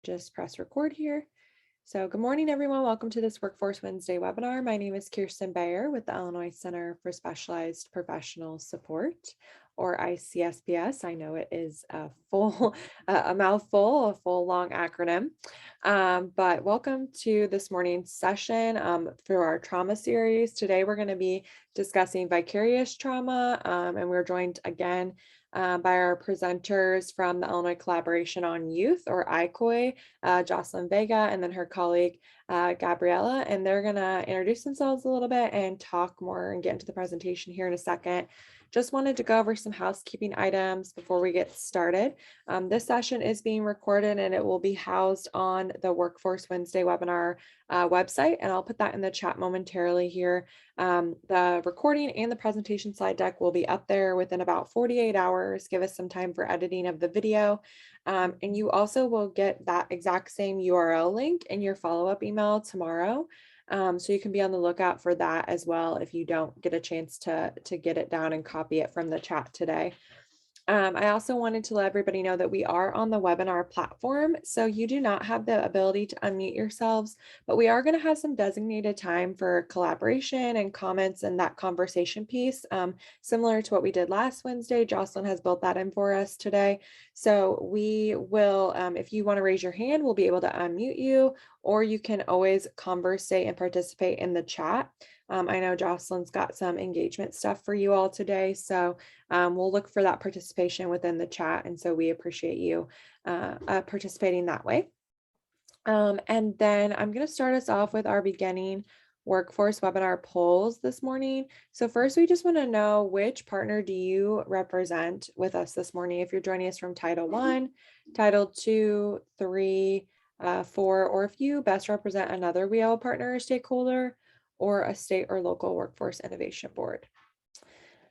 just press record here. So good morning, everyone. Welcome to this Workforce Wednesday webinar. My name is Kirsten Bayer with the Illinois Center for Specialized Professional Support, or ICSPS. I know it is a mouthful, a full long acronym, but welcome to this morning's session for our trauma series. Today, we're going to be discussing vicarious trauma, and we're joined again by our presenters from the Illinois Collaboration on Youth, or ICOY, Jocelyn Vega, and then her colleague, Gabriella, and they're gonna introduce themselves a little bit and talk more and get into the presentation here in a second. Just wanted to go over some housekeeping items before we get started. This session is being recorded and it will be housed on the Workforce Wednesday webinar website, and I'll put that in the chat momentarily here. The recording and the presentation slide deck will be up there within about 48 hours. Give us some time for editing of the video. And you also will get that exact same URL link in your follow-up email tomorrow. So you can be on the lookout for that as well if you don't get a chance to get it down and copy it from the chat today. I also wanted to let everybody know that we are on the webinar platform, so you do not have the ability to unmute yourselves, but we are going to have some designated time for collaboration and comments and that conversation piece, similar to what we did last Wednesday. Jocelyn has built that in for us today. So we will, if you want to raise your hand, we'll be able to unmute you, or you can always conversate and participate in the chat. I know Jocelyn's got some engagement stuff for you all today, so we'll look for that participation within the chat, and so we appreciate you participating that way. And then I'm going to start us off with our beginning workforce webinar polls this morning. So first, we just want to know, which partner do you represent with us this morning? If you're joining us from Title I, Title II, 3, 4, or if you best represent another WEO partner or stakeholder, or a state or local workforce innovation board.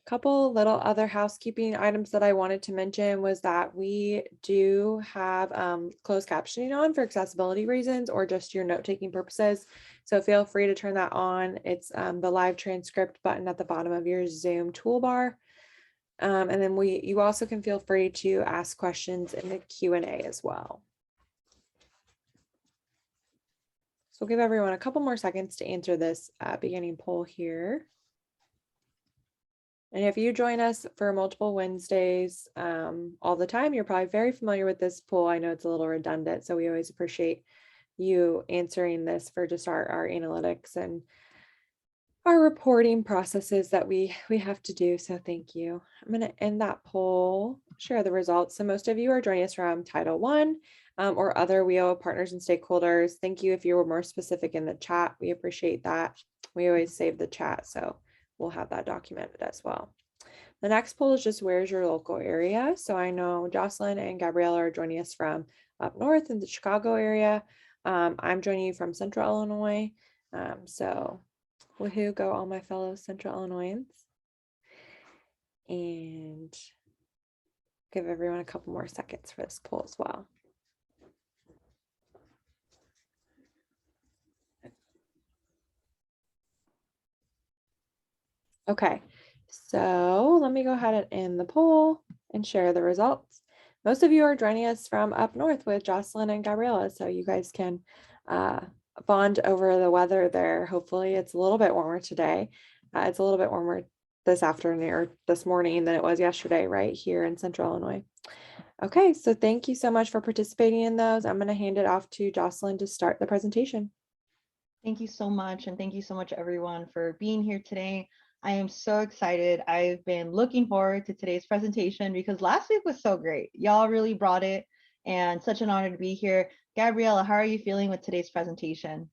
Couple little other housekeeping items that I wanted to mention was that we do have closed captioning on for accessibility reasons or just your note-taking purposes. So feel free to turn that on. It's the live transcript button at the bottom of your Zoom toolbar. And then you also can feel free to ask questions in the Q&A as well. So we'll give everyone a couple more seconds to answer this beginning poll here. And if you join us for multiple Wednesdays all the time, you're probably very familiar with this poll. I know it's a little redundant, so we always appreciate you answering this for just our analytics and our reporting processes that we have to do. So thank you. I'm going to end that poll, share the results. So most of you are joining us from Title I or other WEO partners and stakeholders. Thank you if you were more specific in the chat. We appreciate that. We always save the chat, so we'll have that documented as well. The next poll is just, where's your local area? So I know Jocelyn and Gabriella are joining us from up north in the Chicago area. I'm joining you from Central Illinois. So woohoo, go all my fellow Central Illinoisans. And give everyone a couple more seconds for this poll as well. Okay, so let me go ahead and end the poll and share the results. Most of you are joining us from up north with Jocelyn and Gabriella, so you guys can bond over the weather there. Hopefully it's a little bit warmer today. It's a little bit warmer this afternoon or this morning than it was yesterday, right here in Central Illinois. Okay, so thank you so much for participating in those. I'm going to hand it off to Jocelyn to start the presentation. Thank you so much, and thank you so much everyone for being here today. I am so excited. I've been looking forward to today's presentation because last week was so great. Y'all really brought it, and such an honor to be here. Gabriella, how are you feeling with today's presentation?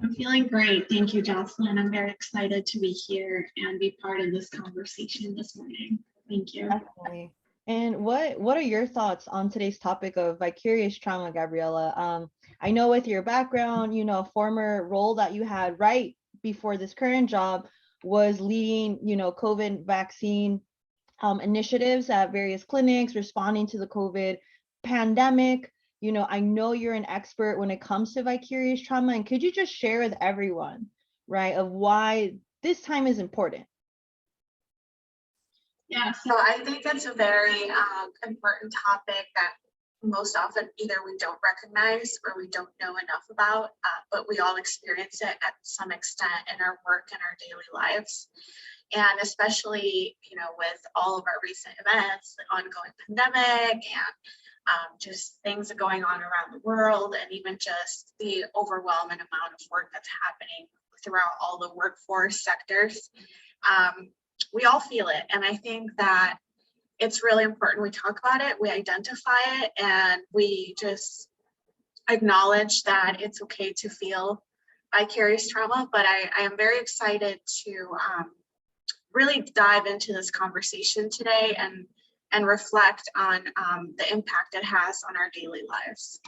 I'm feeling great. Thank you, Jocelyn. I'm very excited to be here and be part of this conversation this morning. Thank you. Definitely. And what are your thoughts on today's topic of vicarious trauma, Gabriella? I know with your background, former role that you had right before this current job was leading, COVID vaccine initiatives at various clinics, responding to the COVID pandemic. I know you're an expert when it comes to vicarious trauma, and could you just share with everyone, right, of why this time is important? Yeah, so I think it's a very important topic that most often either we don't recognize or we don't know enough about, but we all experience it at some extent in our work and our daily lives. And especially, with all of our recent events, the ongoing pandemic and just things going on around the world, and even just the overwhelming amount of work that's happening throughout all the workforce sectors. We all feel it. And I think that it's really important we talk about it, we identify it, and we just acknowledge that it's okay to feel vicarious trauma. But I am very excited to really dive into this conversation today and reflect on the impact it has on our daily lives.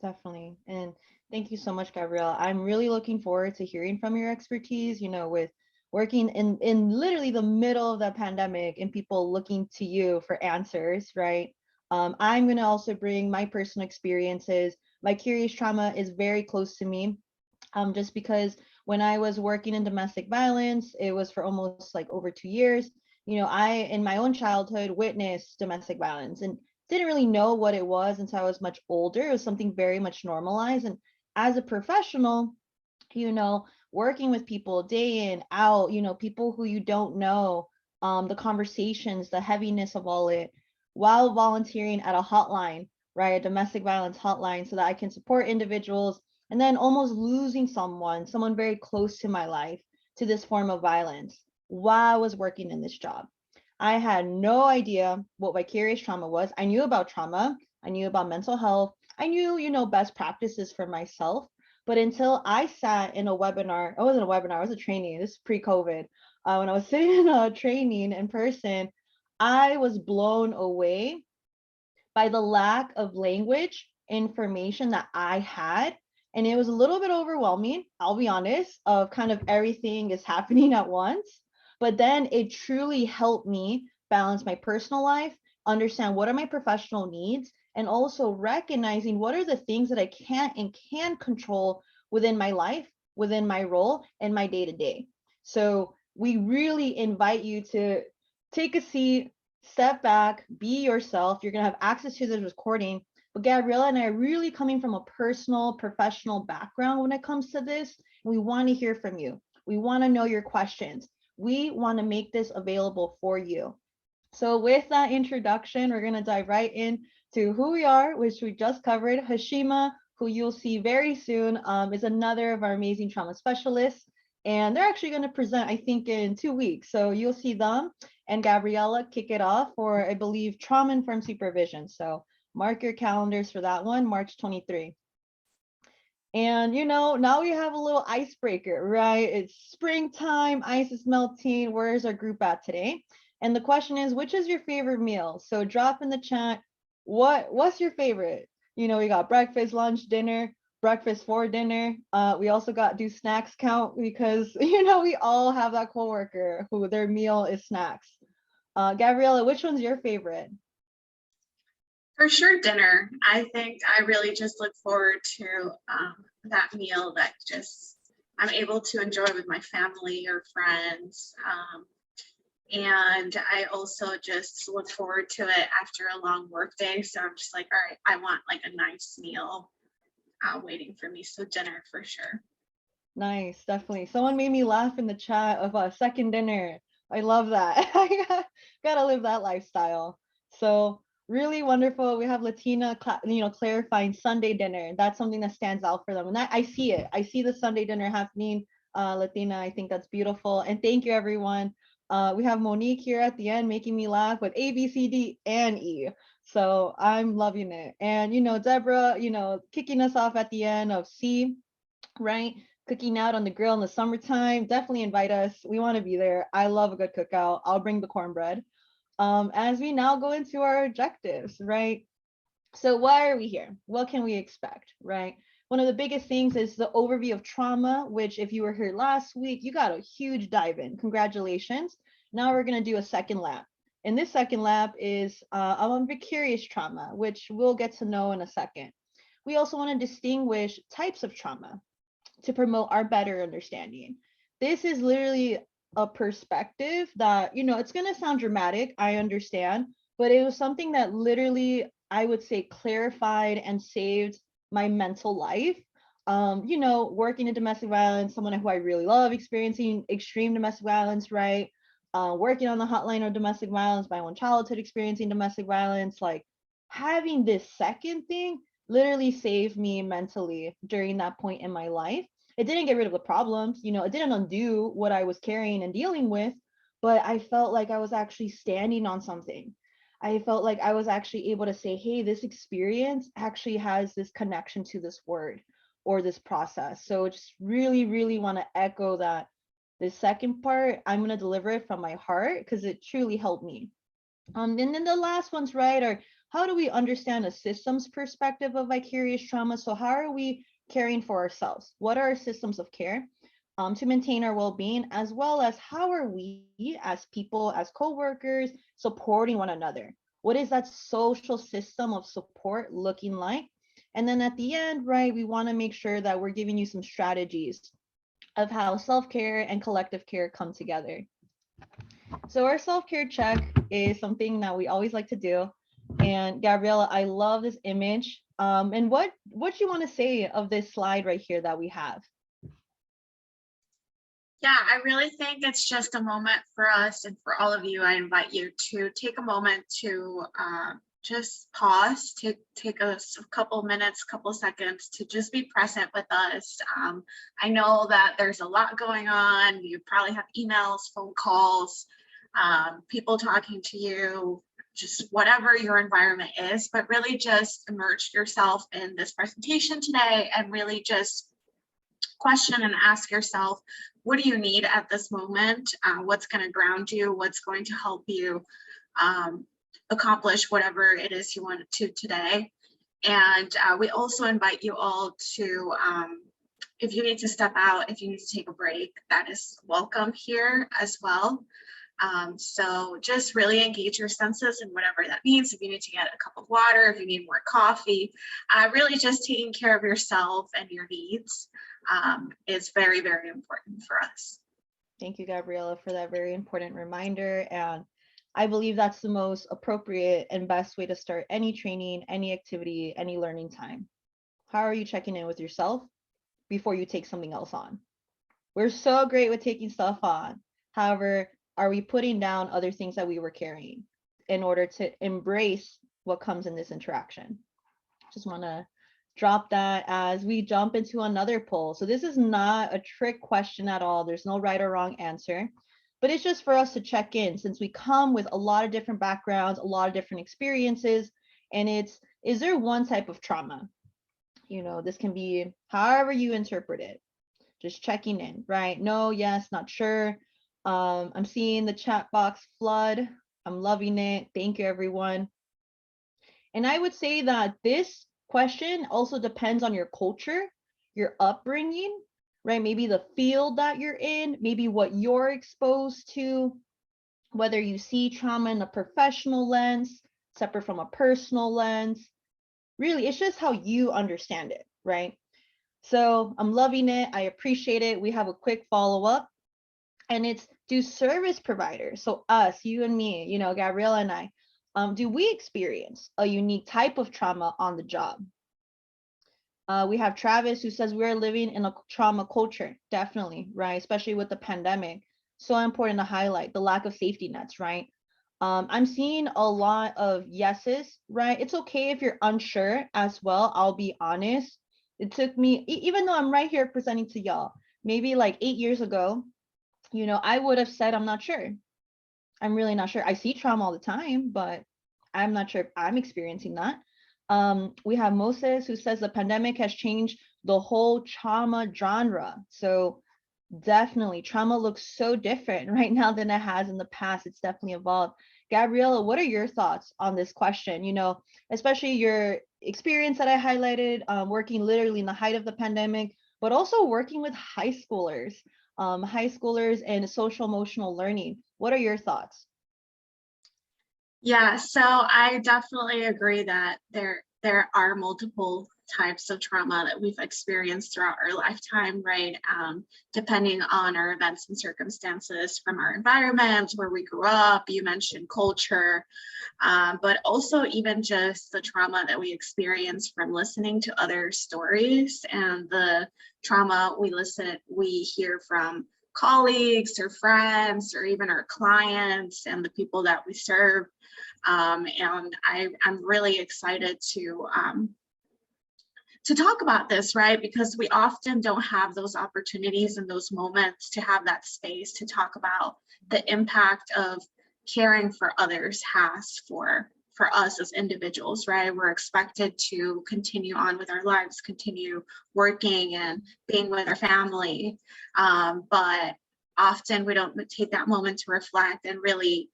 Definitely. And thank you so much, Gabrielle. I'm really looking forward to hearing from your expertise, with working in literally the middle of the pandemic and people looking to you for answers, right? I'm going to also bring my personal experiences. Vicarious trauma is very close to me, just because when I was working in domestic violence, it was for almost like over 2 years. I, in my own childhood, witnessed domestic violence and didn't really know what it was until I was much older. It was something very much normalized. And as a professional, working with people day in, out, people who you don't know, the conversations, the heaviness of all it, while volunteering at a hotline, right, a domestic violence hotline, so that I can support individuals, and then almost losing someone very close to my life to this form of violence while I was working in this job. I had no idea what vicarious trauma was. I knew about trauma, I knew about mental health, I knew, best practices for myself. But until I sat in a webinar, it wasn't a webinar, it was a training, this is pre-COVID. When I was sitting in a training in person, I was blown away by the lack of language information that I had. And it was a little bit overwhelming, I'll be honest, of kind of everything is happening at once. But then it truly helped me balance my personal life, understand what are my professional needs, and also recognizing what are the things that I can't and can control within my life, within my role, and my day-to-day. So we really invite you to take a seat, step back, be yourself. You're going to have access to this recording. But Gabriella and I are really coming from a personal, professional background when it comes to this. We want to hear from you. We want to know your questions. We want to make this available for you. So with that introduction, we're going to dive right in to who we are, which we just covered. Hashima, who you'll see very soon, is another of our amazing trauma specialists. And they're actually going to present, I think, in 2 weeks. So you'll see them and Gabriella kick it off for, I believe, trauma-informed supervision. So mark your calendars for that one, March 23. And, now we have a little icebreaker, right? It's springtime, ice is melting. Where's our group at today? And the question is, which is your favorite meal? So drop in the chat, what's your favorite? We got breakfast, lunch, dinner, breakfast for dinner. We also got do snacks count because, we all have that coworker who their meal is snacks. Gabriella, which one's your favorite? For sure, dinner. I think I really just look forward to that meal that just I'm able to enjoy with my family or friends. And I also just look forward to it after a long work day. So I'm just like, all right, I want like a nice meal waiting for me. So dinner for sure. Nice, definitely. Someone made me laugh in the chat of a second dinner. I love that. I gotta live that lifestyle. So really wonderful. We have Latina, clarifying Sunday dinner. That's something that stands out for them. And I see it. I see the Sunday dinner happening. Latina, I think that's beautiful. And thank you, everyone. We have Monique here at the end making me laugh with A, B, C, D, and E. So I'm loving it. And, Deborah, kicking us off at the end of C, right? Cooking out on the grill in the summertime. Definitely invite us. We want to be there. I love a good cookout. I'll bring the cornbread. As we now go into our objectives, right? So why are we here? What can we expect, right? One of the biggest things is the overview of trauma, which if you were here last week, you got a huge dive in. Congratulations. Now we're going to do a second lap. And this second lap is on vicarious trauma, which we'll get to know in a second. We also want to distinguish types of trauma to promote our better understanding. This is literally a perspective that, it's going to sound dramatic, I understand, but it was something that literally I would say, clarified and saved my mental life. You know, working in domestic violence, someone who I really love, experiencing extreme domestic violence, right? Working on the hotline of domestic violence, my own childhood experiencing domestic violence, like having this second thing literally saved me mentally during that point in my life. It didn't get rid of the problems, you know, it didn't undo what I was carrying and dealing with, but I felt like I was actually standing on something. I felt like I was actually able to say, hey, this experience actually has this connection to this word or this process. So just really, really want to echo that the second part, I'm going to deliver it from my heart because it truly helped me. And then the last ones, right, are how do we understand a systems perspective of vicarious trauma? So how are we caring for ourselves? What are our systems of care to maintain our well-being, as well as how are we as people, as co-workers, supporting one another? What is that social system of support looking like? And then at the end, right, we want to make sure that we're giving you some strategies of how self-care and collective care come together. So our self-care check is something that we always like to do. And Gabriella, I love this image. And what you want to say of this slide right here that we have? Yeah, I really think it's just a moment for us and for all of you. I invite you to take a moment to just pause, take a couple minutes, couple seconds to just be present with us. I know that there's a lot going on. You probably have emails, phone calls, people talking to you, just whatever your environment is, but really just immerse yourself in this presentation today and really just question and ask yourself, what do you need at this moment? What's going to ground you? What's going to help you accomplish whatever it is you want to today? And we also invite you all to, if you need to step out, if you need to take a break, that is welcome here as well. So just really engage your senses and whatever that means. If you need to get a cup of water, if you need more coffee, really just taking care of yourself and your needs is very, very important for us. Thank you, Gabriella, for that very important reminder. And I believe that's the most appropriate and best way to start any training, any activity, any learning time. How are you checking in with yourself before you take something else on? We're so great with taking stuff on. However, are we putting down other things that we were carrying in order to embrace what comes in this interaction? Just want to drop that as we jump into another poll. So this is not a trick question at all. There's no right or wrong answer, but it's just for us to check in since we come with a lot of different backgrounds, a lot of different experiences, and it's, is there one type of trauma? You know, this can be however you interpret it. Just checking in, right? No, yes, not sure. I'm seeing the chat box flood. I'm loving it. Thank you, everyone. And I would say that this question also depends on your culture, your upbringing, right? Maybe the field that you're in, maybe what you're exposed to, whether you see trauma in a professional lens, separate from a personal lens. Really, it's just how you understand it, right? So I'm loving it. I appreciate it. We have a quick follow-up. And it's, do service providers, so us, you and me, you know, Gabriella and I, do we experience a unique type of trauma on the job? We have Travis who says we're living in a trauma culture, definitely, right? Especially with the pandemic. So important to highlight the lack of safety nets, right? I'm seeing a lot of yeses, right? It's okay if you're unsure as well. I'll be honest. It took me, even though I'm right here presenting to y'all, maybe like 8 years ago, you know, I would have said, I'm not sure. I'm really not sure. I see trauma all the time, but I'm not sure if I'm experiencing that. We have Moses who says the pandemic has changed the whole trauma genre. So definitely trauma looks so different right now than it has in the past. It's definitely evolved. Gabriella, what are your thoughts on this question? You know, especially your experience that I highlighted, working literally in the height of the pandemic, but also working with high schoolers and social emotional learning. What are your thoughts? Yeah, so I definitely agree that there are multiple types of trauma that we've experienced throughout our lifetime, right? Depending on our events and circumstances from our environment, where we grew up. You mentioned culture, but also even just the trauma that we experience from listening to other stories, and the trauma we hear from colleagues or friends or even our clients and the people that we serve. And I'm really excited to talk about this, right? Because we often don't have those opportunities and those moments to have that space to talk about the impact of caring for others has for us as individuals, right? We're expected to continue on with our lives, continue working and being with our family. But often we don't take that moment to reflect and really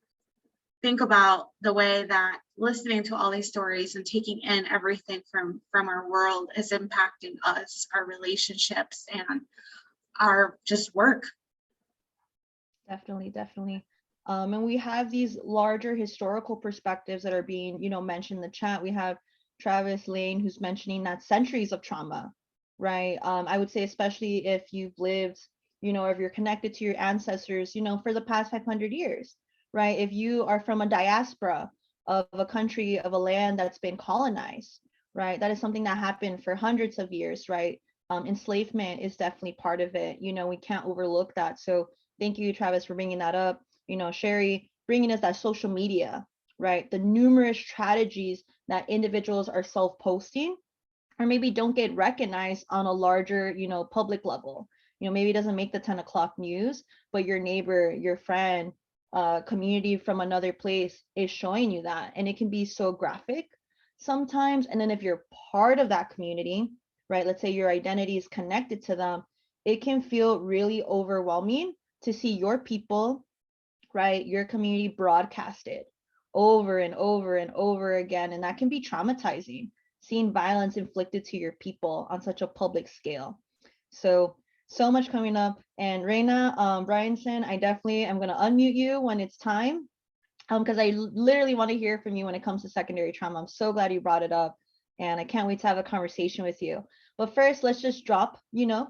think about the way that listening to all these stories and taking in everything from our world is impacting us, our relationships, and our just work. Definitely, definitely. And we have these larger historical perspectives that are being, mentioned in the chat. We have Travis Lane, who's mentioning that centuries of trauma, right? I would say, especially if you've lived, if you're connected to your ancestors, for the past 500 years, right? If you are from a diaspora of a country, of a land that's been colonized, right? That is something that happened for hundreds of years, right? Enslavement is definitely part of it. We can't overlook that. So thank you, Travis, for bringing that up. Sherry, bringing us that social media, right? The numerous strategies that individuals are self-posting or maybe don't get recognized on a larger, public level. Maybe it doesn't make the 10 o'clock news, but your neighbor, your friend, community from another place is showing you that. And it can be so graphic sometimes. And then if you're part of that community, right, let's say your identity is connected to them, it can feel really overwhelming to see your people, right, your community broadcasted over and over and over again. And that can be traumatizing, seeing violence inflicted to your people on such a public scale. So much coming up. And Reina Bryanson, I definitely am going to unmute you when it's time, because I literally want to hear from you when it comes to secondary trauma. I'm so glad you brought it up, and I can't wait to have a conversation with you. But first, let's just drop,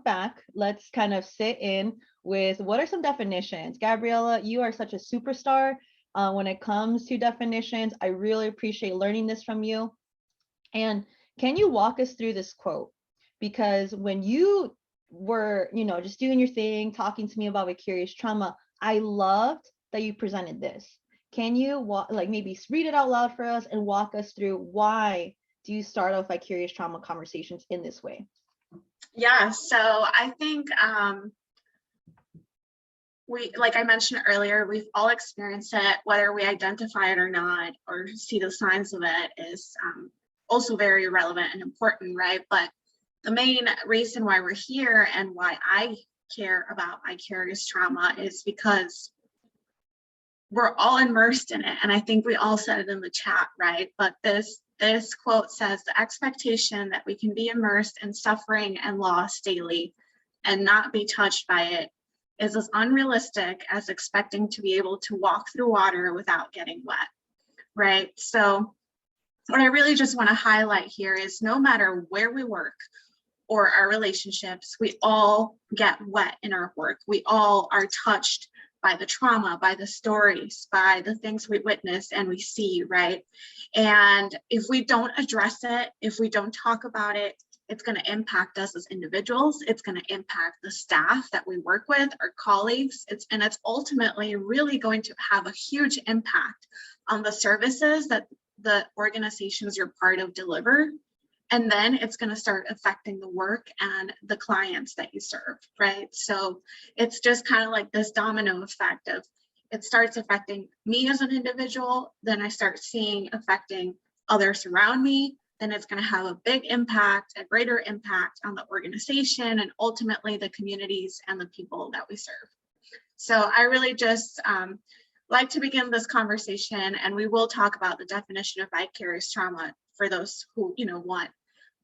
back. Let's kind of sit in with what are some definitions. Gabriella, you are such a superstar when it comes to definitions. I really appreciate learning this from you. And can you walk us through this quote? Because when you were, just doing your thing, talking to me about vicarious trauma, I loved that you presented this. Can you maybe read it out loud for us and walk us through why do you start off vicarious trauma conversations in this way? Yeah, so I think like I mentioned earlier, we've all experienced it, whether we identify it or not, or see the signs of it is also very relevant and important, right? But the main reason why we're here and why I care about vicarious trauma is because we're all immersed in it. And I think we all said it in the chat, right? But this quote says, the expectation that we can be immersed in suffering and loss daily and not be touched by it is as unrealistic as expecting to be able to walk through water without getting wet, right? So what I really just want to highlight here is no matter where we work or our relationships, we all get wet in our work. We all are touched by the trauma, by the stories, by the things we witness and we see, right? And if we don't address it, if we don't talk about it, it's going to impact us as individuals. It's going to impact the staff that we work with, our colleagues. It's ultimately really going to have a huge impact on the services that the organizations you're part of deliver. And then it's going to start affecting the work and the clients that you serve, right? So it's just kind of like this domino effect of it starts affecting me as an individual, then I start seeing affecting others around me, then it's going to have a big impact, a greater impact on the organization and ultimately the communities and the people that we serve. So I really just like to begin this conversation, and we will talk about the definition of vicarious trauma for those who want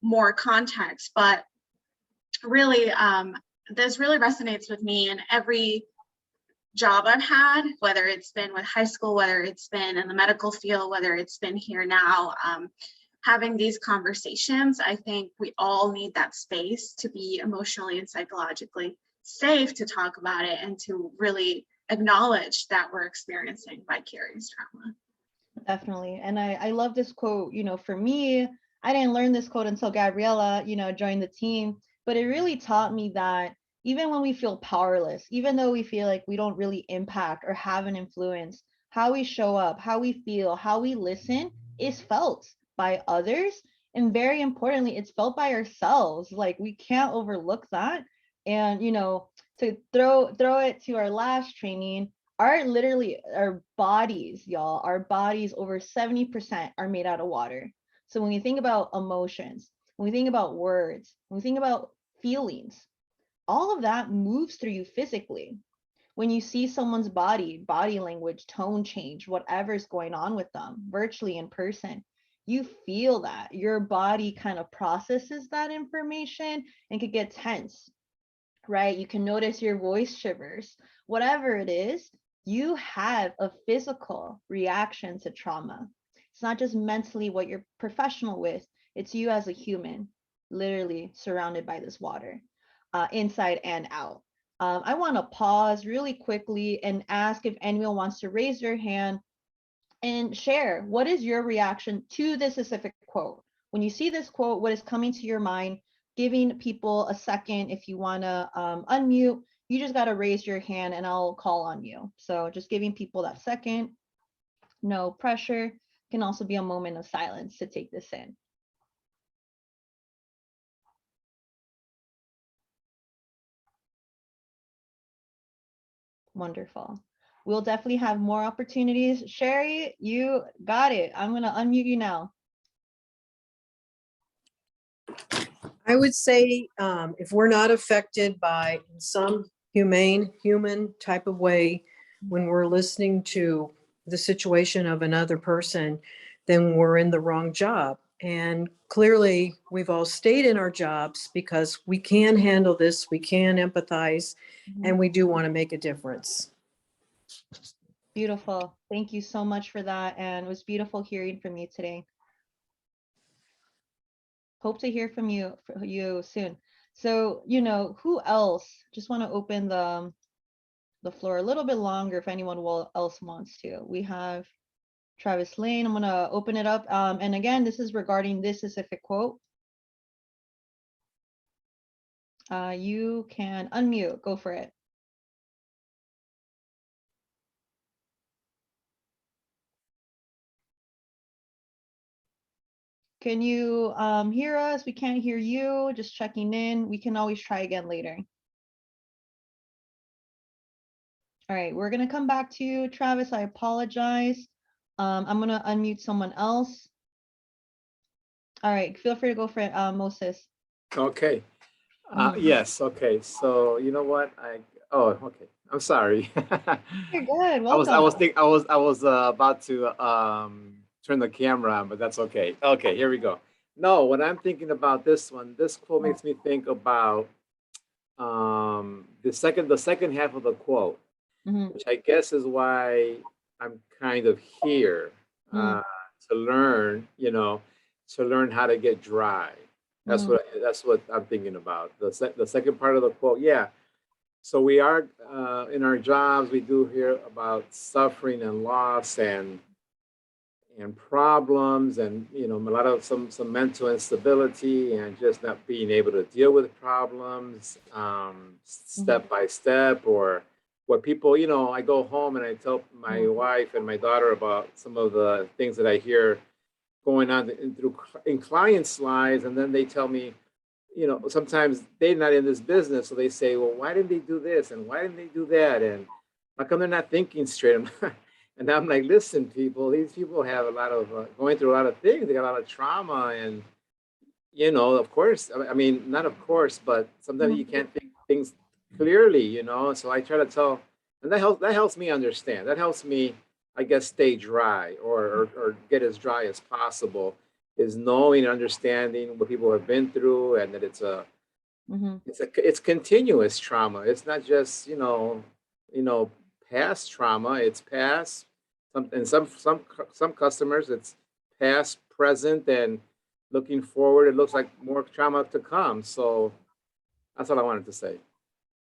more context. But really, this really resonates with me in every job I've had, whether it's been with high school, whether it's been in the medical field, whether it's been here now. having these conversations, I think we all need that space to be emotionally and psychologically safe to talk about it and to really acknowledge that we're experiencing vicarious trauma. Definitely. And I love this quote. For me, I didn't learn this quote until Gabriella, joined the team, but it really taught me that even when we feel powerless, even though we feel like we don't really impact or have an influence, how we show up, how we feel, how we listen is felt by others. And very importantly, it's felt by ourselves. Like, we can't overlook that. And, to throw it to our last training, our bodies, y'all, our bodies, over 70% are made out of water. So when we think about emotions, when we think about words, when we think about feelings, all of that moves through you physically. When you see someone's body language, tone change, whatever's going on with them, virtually, in person, you feel that your body kind of processes that information and could get tense, right? You can notice your voice shivers, whatever it is. You have a physical reaction to trauma. It's not just mentally what you're professional with, it's you as a human, literally surrounded by this water, inside and out. I want to pause really quickly and ask if anyone wants to raise their hand and share, what is your reaction to this specific quote? When you see this quote, what is coming to your mind? Giving people a second. If you want to unmute, you just got to raise your hand and I'll call on you. So just giving people that second. No pressure. Can also be a moment of silence to take this in. Wonderful. We'll definitely have more opportunities. Sherry, you got it. I'm going to unmute you now. I would say if we're not affected by some human type of way, when we're listening to the situation of another person, then we're in the wrong job. And clearly we've all stayed in our jobs because we can handle this, we can empathize, and we do want to make a difference. Beautiful. Thank you so much for that. And it was beautiful hearing from you today. Hope to hear from you soon. So, who else? Just want to open the floor a little bit longer if anyone else wants to. We have Travis Lane. I'm going to open it up. And again, this is regarding this specific quote. You can unmute. Go for it. Can you hear us? We can't hear you. Just checking in. We can always try again later. All right, we're going to come back to you, Travis. I apologize. I'm going to unmute someone else. All right, feel free to go for it, Moses. Okay. Yes. Okay. So you know what? Okay. I'm sorry. You're good. Welcome. I was about to turn the camera on, but that's okay. Okay, here we go. No, when I'm thinking about this one, this quote makes me think about the second half of the quote, which I guess is why I'm kind of here to learn, to learn how to get dry. That's what I'm thinking about. The second part of the quote, yeah. So we are in our jobs, we do hear about suffering and loss and problems, and a lot of some mental instability and just not being able to deal with problems step by step, or what people, I go home and I tell my wife and my daughter about some of the things that I hear going on in clients' lives, and then they tell me, sometimes they're not in this business, so they say, well, why didn't they do this and why didn't they do that, and how come they're not thinking straight? And I'm like, listen, people, these people have a lot of going through a lot of things. They got a lot of trauma, and of course, I mean, not of course, but sometimes you can't think things clearly, So I try to tell, and that helps me understand. That helps me, I guess, stay dry or get as dry as possible, is knowing and understanding what people have been through, and that it's continuous trauma. It's not just past trauma. It's past. And some customers, it's past, present, and looking forward, it looks like more trauma to come. So that's all I wanted to say.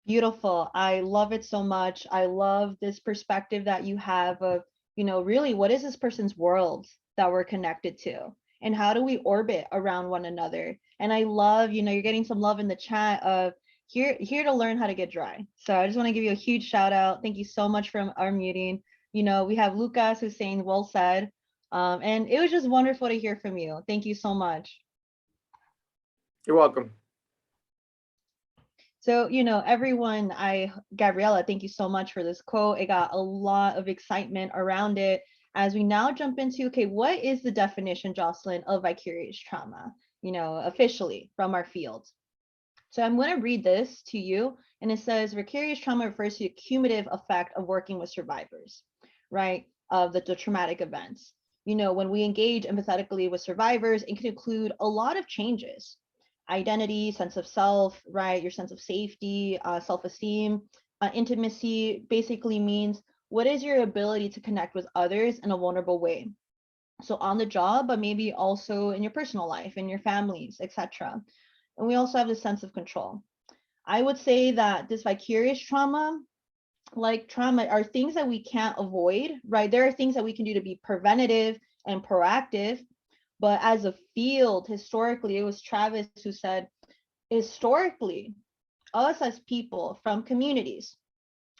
Beautiful. I love it so much. I love this perspective that you have of, really what is this person's world that we're connected to? And how do we orbit around one another? And I love, you're getting some love in the chat of here to learn how to get dry. So I just want to give you a huge shout out. Thank you so much for our meeting. We have Lucas who's saying well said. And it was just wonderful to hear from you. Thank you so much. You're welcome. So, everyone, Gabriella, thank you so much for this quote. It got a lot of excitement around it as we now jump into, okay, what is the definition, Jocelyn, of vicarious trauma, officially from our field? So I'm going to read this to you, and it says vicarious trauma refers to the cumulative effect of working with survivors, right, of the traumatic events. When we engage empathetically with survivors, it can include a lot of changes. Identity, sense of self, right? Your sense of safety, self-esteem, intimacy basically means what is your ability to connect with others in a vulnerable way? So on the job, but maybe also in your personal life, in your families, etc. And we also have the sense of control. I would say that this vicarious trauma, like trauma, are things that we can't avoid, right? There are things that we can do to be preventative and proactive. But as a field, historically, it was Travis who said, historically, us as people from communities,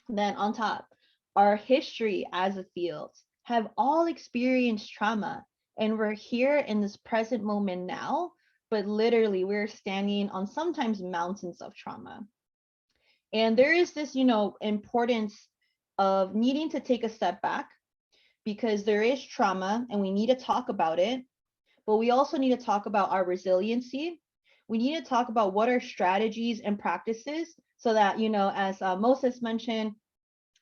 then on top, our history as a field have all experienced trauma. And we're here in this present moment now, but literally we're standing on sometimes mountains of trauma. And there is this, importance of needing to take a step back because there is trauma and we need to talk about it. But we also need to talk about our resiliency. We need to talk about what are strategies and practices so that, as Moses mentioned,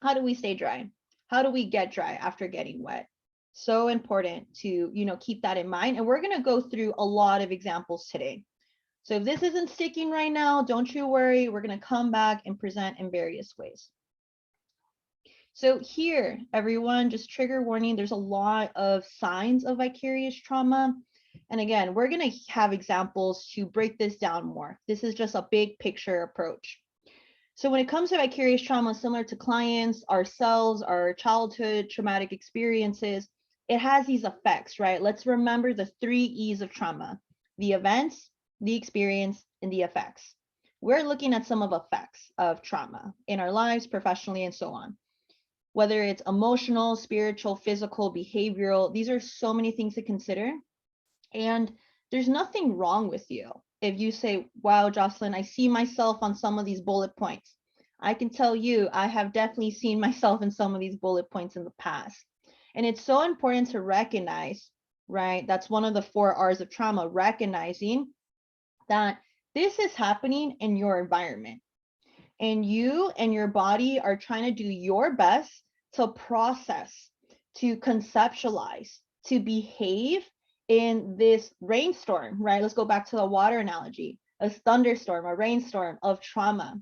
how do we stay dry? How do we get dry after getting wet? So important to, keep that in mind. And we're going to go through a lot of examples today. So if this isn't sticking right now, don't you worry. We're going to come back and present in various ways. So here, everyone, just trigger warning, there's a lot of signs of vicarious trauma. And again, we're going to have examples to break this down more. This is just a big picture approach. So when it comes to vicarious trauma, similar to clients, ourselves, our childhood traumatic experiences, it has these effects, right? Let's remember the 3 E's of trauma: the events, the experience, and the effects. We're looking at some of effects of trauma in our lives, professionally, and so on. Whether it's emotional, spiritual, physical, behavioral, these are so many things to consider. And there's nothing wrong with you if you say, wow, Jocelyn, I see myself on some of these bullet points. I can tell you, I have definitely seen myself in some of these bullet points in the past. And it's so important to recognize, right? That's one of the 4 R's of trauma, recognizing that this is happening in your environment. And you and your body are trying to do your best to process, to conceptualize, to behave in this rainstorm, right? Let's go back to the water analogy, a thunderstorm, a rainstorm of trauma,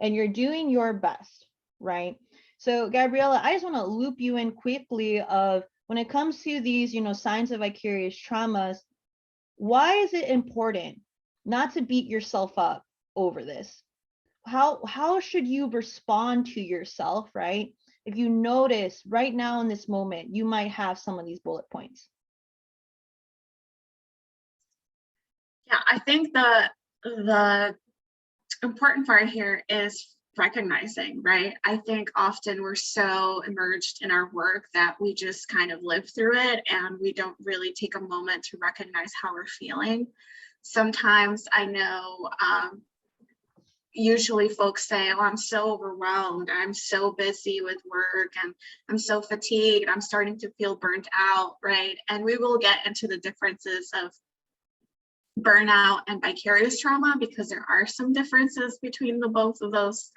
and you're doing your best, right? So Gabriella, I just want to loop you in quickly of when it comes to these, signs of vicarious traumas, why is it important not to beat yourself up over this? How should you respond to yourself, right? If you notice right now in this moment, you might have some of these bullet points. Yeah, I think the important part here is recognizing, right? I think often we're so immersed in our work that we just kind of live through it and we don't really take a moment to recognize how we're feeling. Sometimes I know usually folks say, oh, I'm so overwhelmed, I'm so busy with work, and I'm so fatigued, I'm starting to feel burnt out, right? And we will get into the differences of burnout and vicarious trauma because there are some differences between the both of those.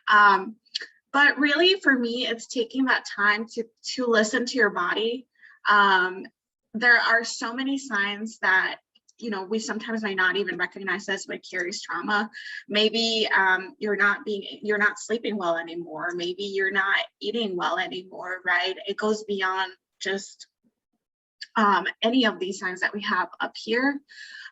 But really for me, it's taking that time to listen to your body. There are so many signs that we sometimes might not even recognize as vicarious trauma. Maybe you're not sleeping well anymore. Maybe you're not eating well anymore, right? It goes beyond just any of these signs that we have up here.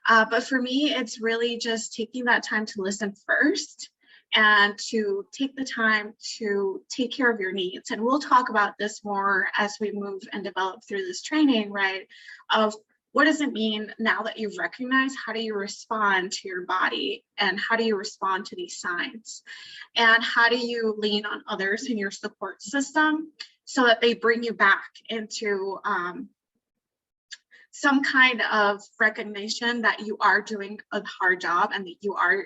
But for me, it's really just taking that time to listen first and to take the time to take care of your needs. And we'll talk about this more as we move and develop through this training, right? Of what does it mean now that you've recognized, how do you respond to your body and how do you respond to these signs? And how do you lean on others in your support system so that they bring you back into some kind of recognition that you are doing a hard job and that you are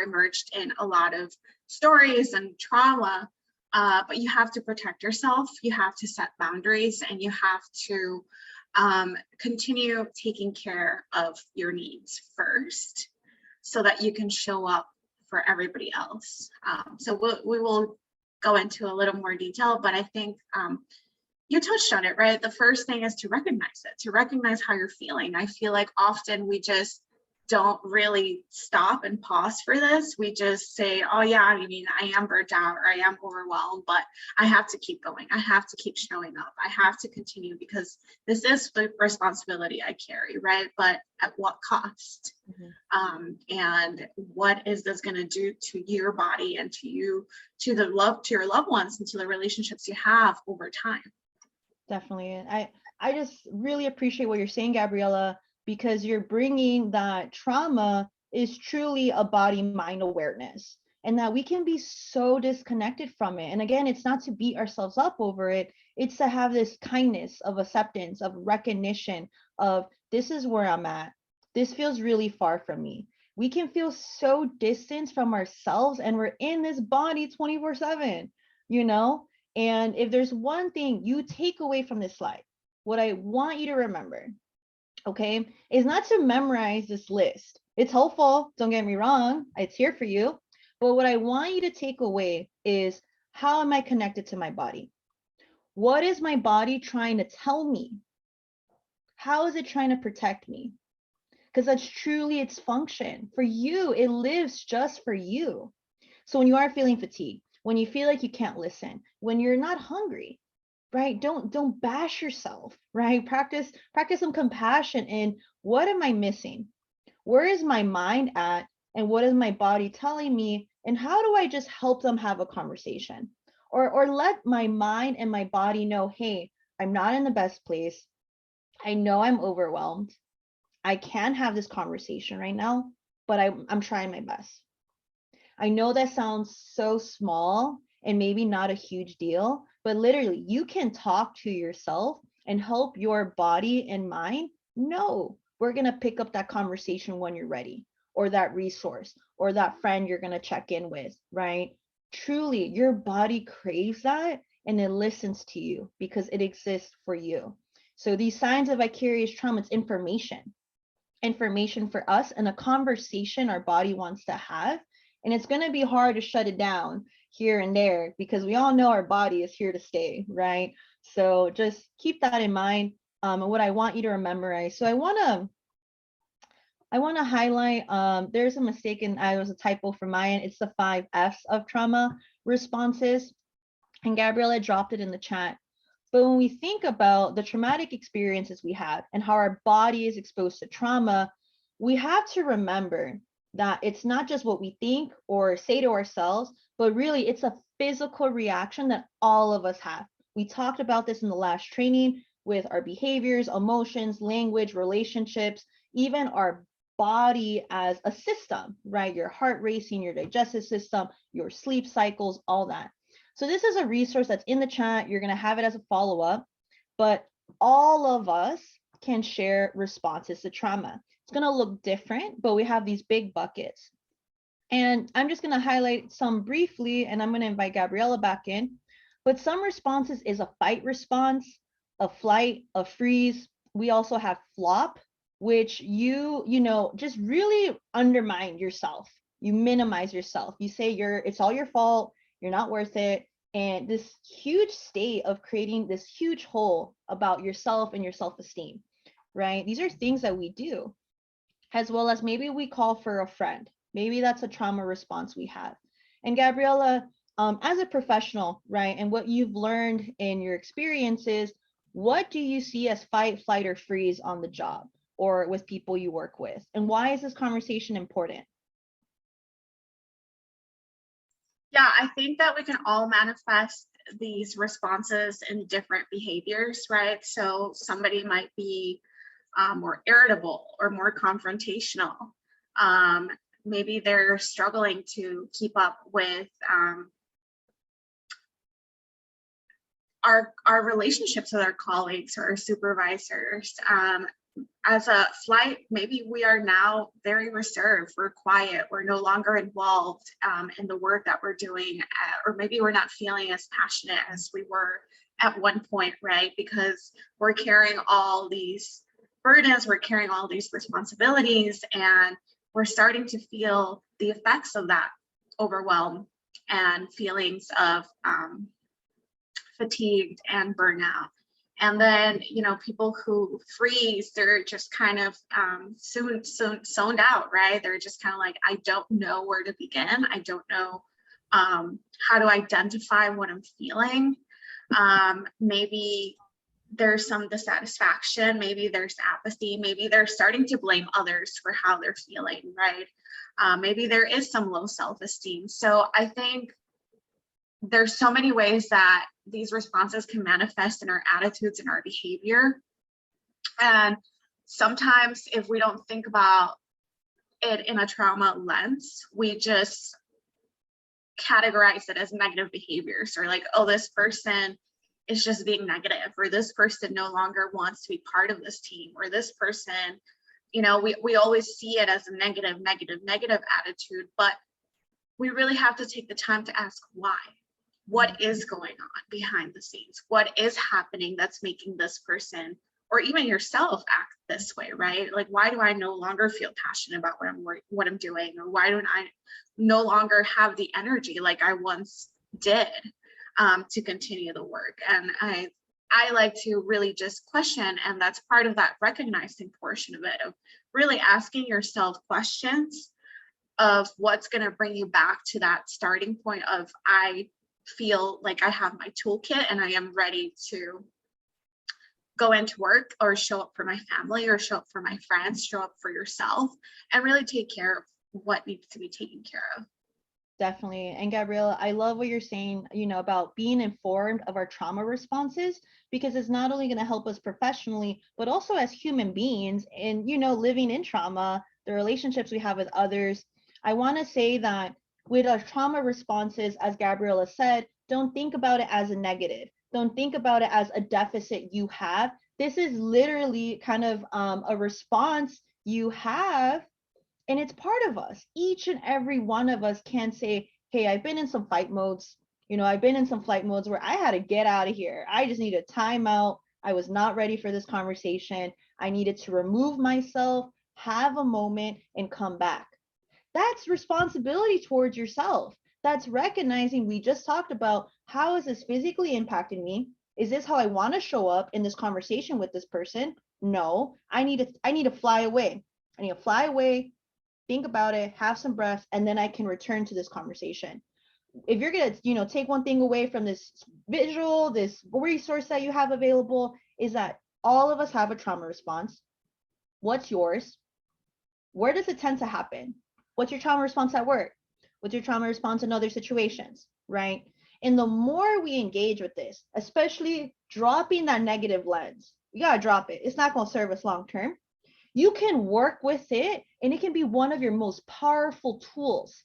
immersed in a lot of stories and trauma, but you have to protect yourself, you have to set boundaries, and you have to continue taking care of your needs first so that you can show up for everybody else. So we will go into a little more detail, but I think you touched on it, right? The first thing is to recognize how you're feeling. I feel like often we just don't really stop and pause for this. We just say, oh yeah, I mean, I am burnt out or I am overwhelmed, but I have to keep going. I have to keep showing up. I have to continue because this is the responsibility I carry, right? But at what cost? Mm-hmm. And what is this going to do to your body and to you, to your loved ones, and to the relationships you have over time? Definitely. And I just really appreciate what you're saying, Gabriella, because you're bringing that trauma is truly a body-mind awareness and that we can be so disconnected from it. And again, it's not to beat ourselves up over it. It's to have this kindness of acceptance, of recognition of this is where I'm at. This feels really far from me. We can feel so distant from ourselves and we're in this body 24/7, you know? And if there's one thing you take away from this slide, what I want you to remember, okay, is not to memorize this list. It's helpful, don't get me wrong, it's here for you. But what I want you to take away is, how am I connected to my body? What is my body trying to tell me? How is it trying to protect me? Because that's truly its function. For you, it lives just for you. So when you are feeling fatigued, when you feel like you can't listen, when you're not hungry, right? Don't bash yourself, right? Practice some compassion in what am I missing? Where is my mind at? And what is my body telling me? And how do I just help them have a conversation? Or let my mind and my body know, hey, I'm not in the best place. I know I'm overwhelmed. I can't have this conversation right now, but I'm trying my best. I know that sounds so small and maybe not a huge deal, but literally you can talk to yourself and help your body and mind know we're going to pick up that conversation when you're ready, or that resource, or that friend you're going to check in with, right? Truly, your body craves that and it listens to you because it exists for you. So these signs of vicarious trauma, it's information for us and a conversation our body wants to have. And it's going to be hard to shut it down here and there because we all know our body is here to stay, right? So just keep that in mind. And what I want you to remember, so I want to highlight, there's a mistake and I was a typo from my end. It's the 5 F's of trauma responses. And Gabriella dropped it in the chat. But when we think about the traumatic experiences we have and how our body is exposed to trauma, we have to remember that it's not just what we think or say to ourselves, but really it's a physical reaction that all of us have. We talked about this in the last training with our behaviors, emotions, language, relationships, even our body as a system, right? Your heart racing, your digestive system, your sleep cycles, all that. So this is a resource that's in the chat. You're going to have it as a follow-up, but all of us can share responses to trauma. It's going to look different, but we have these big buckets. And I'm just going to highlight some briefly, and I'm going to invite Gabriella back in. But some responses is a fight response, a flight, a freeze. We also have flop, which you just really undermine yourself. You minimize yourself. You say it's all your fault. You're not worth it. And this huge state of creating this huge hole about yourself and your self-esteem, right? These are things that we do, as well as maybe we call for a friend. Maybe that's a trauma response we have. And Gabriella, as a professional, right, and what you've learned in your experiences, What do you see as fight, flight, or freeze on the job or with people you work with? And why is this conversation important? Yeah, I think that we can all manifest these responses in different behaviors, right? So somebody might be more irritable or more confrontational. Maybe they're struggling to keep up with our relationships with our colleagues or our supervisors. As a flight, maybe we are now very reserved, we're quiet, we're no longer involved in the work that we're doing, or maybe we're not feeling as passionate as we were at one point, right? Because we're carrying all these burdens, we're carrying all these responsibilities, and we're starting to feel the effects of that overwhelm and feelings of fatigued and burnout. And then, you know, people who freeze, they're just kind of soon zoned out, right? They're just kind of like, I don't know where to begin. I don't know how to identify what I'm feeling. Maybe there's some dissatisfaction, maybe there's apathy, maybe they're starting to blame others for how they're feeling, right? Maybe there is some low self-esteem. So I think there's so many ways that these responses can manifest in our attitudes and our behavior. And sometimes if we don't think about it in a trauma lens, we just categorize it as negative behaviors, or like, oh, this person is just being negative, or this person no longer wants to be part of this team, or this person, you know, we always see it as a negative attitude, but we really have to take the time to ask why. What is going on behind the scenes? What is happening that's making this person, or even yourself, act this way, right? Like, why do I no longer feel passionate about what I'm doing? Or why don't I no longer have the energy like I once did to continue the work? And I like to really just question, and that's part of that recognizing portion of it, of really asking yourself questions of what's going to bring you back to that starting point of, I feel like I have my toolkit and I am ready to go into work or show up for my family or show up for my friends, show up for yourself, and really take care of what needs to be taken care of. Definitely. And Gabriela, I love what you're saying, you know, about being informed of our trauma responses, because it's not only going to help us professionally, but also as human beings and, you know, living in trauma, the relationships we have with others. I want to say that with our trauma responses, as Gabriela said, don't think about it as a negative. Don't think about it as a deficit you have. This is literally kind of a response you have, and it's part of us. Each and every one of us can say, hey, I've been in some fight modes. You know, I've been in some flight modes where I had to get out of here. I just need a timeout. I was not ready for this conversation. I needed to remove myself, have a moment, and come back. That's responsibility towards yourself. That's recognizing, we just talked about, how is this physically impacting me? Is this how I want to show up in this conversation with this person? No, I need to fly away. I need to fly away, think about it, have some breath, and then I can return to this conversation. If you're going to, you know, take one thing away from this visual, this resource that you have available, is that all of us have a trauma response. What's yours? Where does it tend to happen? What's your trauma response at work? What's your trauma response in other situations, right? And the more we engage with this, especially dropping that negative lens, you gotta drop it. It's not gonna serve us long term. You can work with it, and it can be one of your most powerful tools.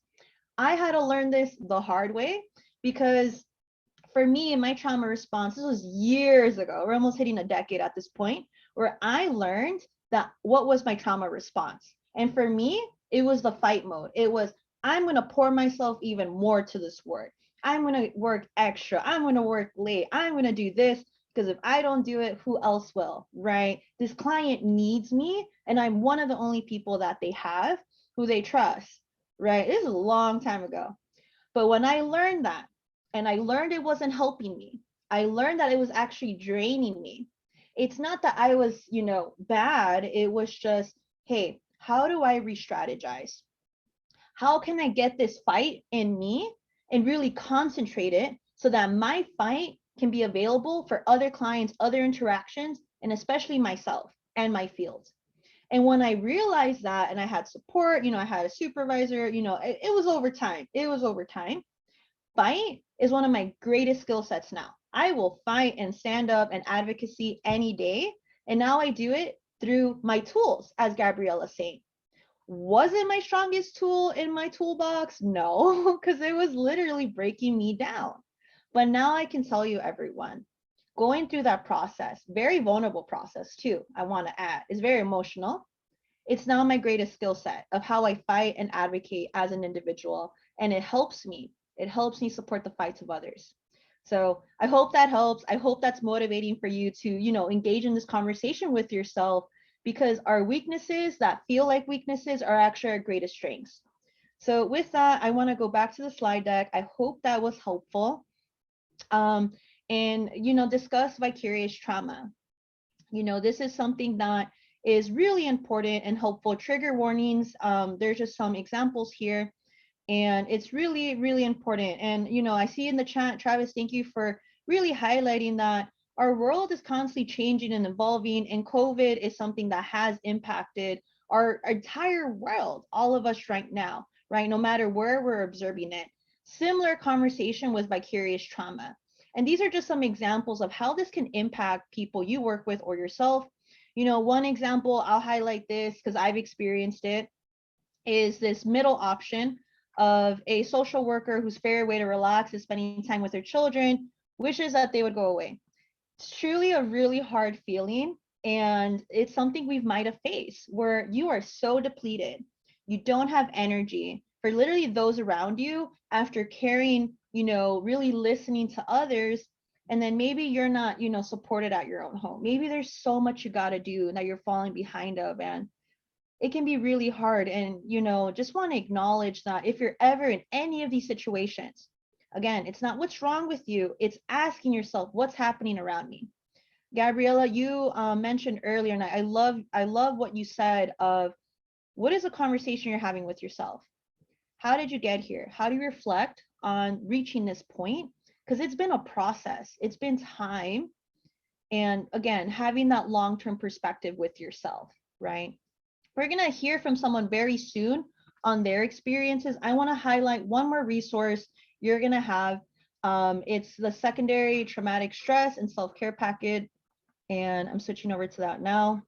I had to learn this the hard way, because for me, in my trauma response, this was years ago, we're almost hitting a decade at this point, where I learned that what was my trauma response. And for me, it was the fight mode. It was, I'm going to pour myself even more to this work. I'm going to work extra. I'm going to work late. I'm going to do this, because if I don't do it, who else will, right? This client needs me, and I'm one of the only people that they have who they trust, right? This is a long time ago. But when I learned that, and I learned it wasn't helping me, I learned that it was actually draining me. It's not that I was, you know, bad. It was just, hey, how do I re-strategize? How can I get this fight in me and really concentrate it so that my fight can be available for other clients, other interactions, and especially myself and my field. And when I realized that, and I had support, I had a supervisor, it was over time. It was over time. Fight is one of my greatest skill sets now. I will fight and stand up and advocacy any day. And now I do it through my tools, as Gabriella's saying. Was it my strongest tool in my toolbox? No, because it was literally breaking me down. But now I can tell you, everyone, going through that process, very vulnerable process too, I want to add, is very emotional. It's now my greatest skill set of how I fight and advocate as an individual. And it helps me. It helps me support the fights of others. So I hope that helps. I hope that's motivating for you to, engage in this conversation with yourself, because our weaknesses that feel like weaknesses are actually our greatest strengths. So with that, I want to go back to the slide deck. I hope that was helpful. And, discuss vicarious trauma. This is something that is really important and helpful. Trigger warnings. There's just some examples here. And it's really, really important. And, I see in the chat, Travis, thank you for really highlighting that our world is constantly changing and evolving, and COVID is something that has impacted our entire world, all of us right now, right? No matter where we're observing it. Similar conversation with vicarious trauma. And these are just some examples of how this can impact people you work with or yourself. One example, I'll highlight this because I've experienced it, is this middle option of a social worker whose favorite way to relax is spending time with their children, wishes that they would go away. It's truly a really hard feeling, and it's something we might have faced where you are so depleted, you don't have energy for literally those around you after caring, really listening to others, and then maybe you're not, supported at your own home. Maybe there's so much you got to do that you're falling behind of, and it can be really hard. And, just want to acknowledge that if you're ever in any of these situations, again, it's not what's wrong with you, it's asking yourself, what's happening around me? Gabriella, you mentioned earlier, and I love what you said of what is a conversation you're having with yourself? How did you get here? How do you reflect on reaching this point? Because it's been a process, it's been time. And again, having that long-term perspective with yourself, right? We're going to hear from someone very soon on their experiences. I want to highlight one more resource you're going to have. It's the Secondary Traumatic Stress and Self-Care Package. And I'm switching over to that now.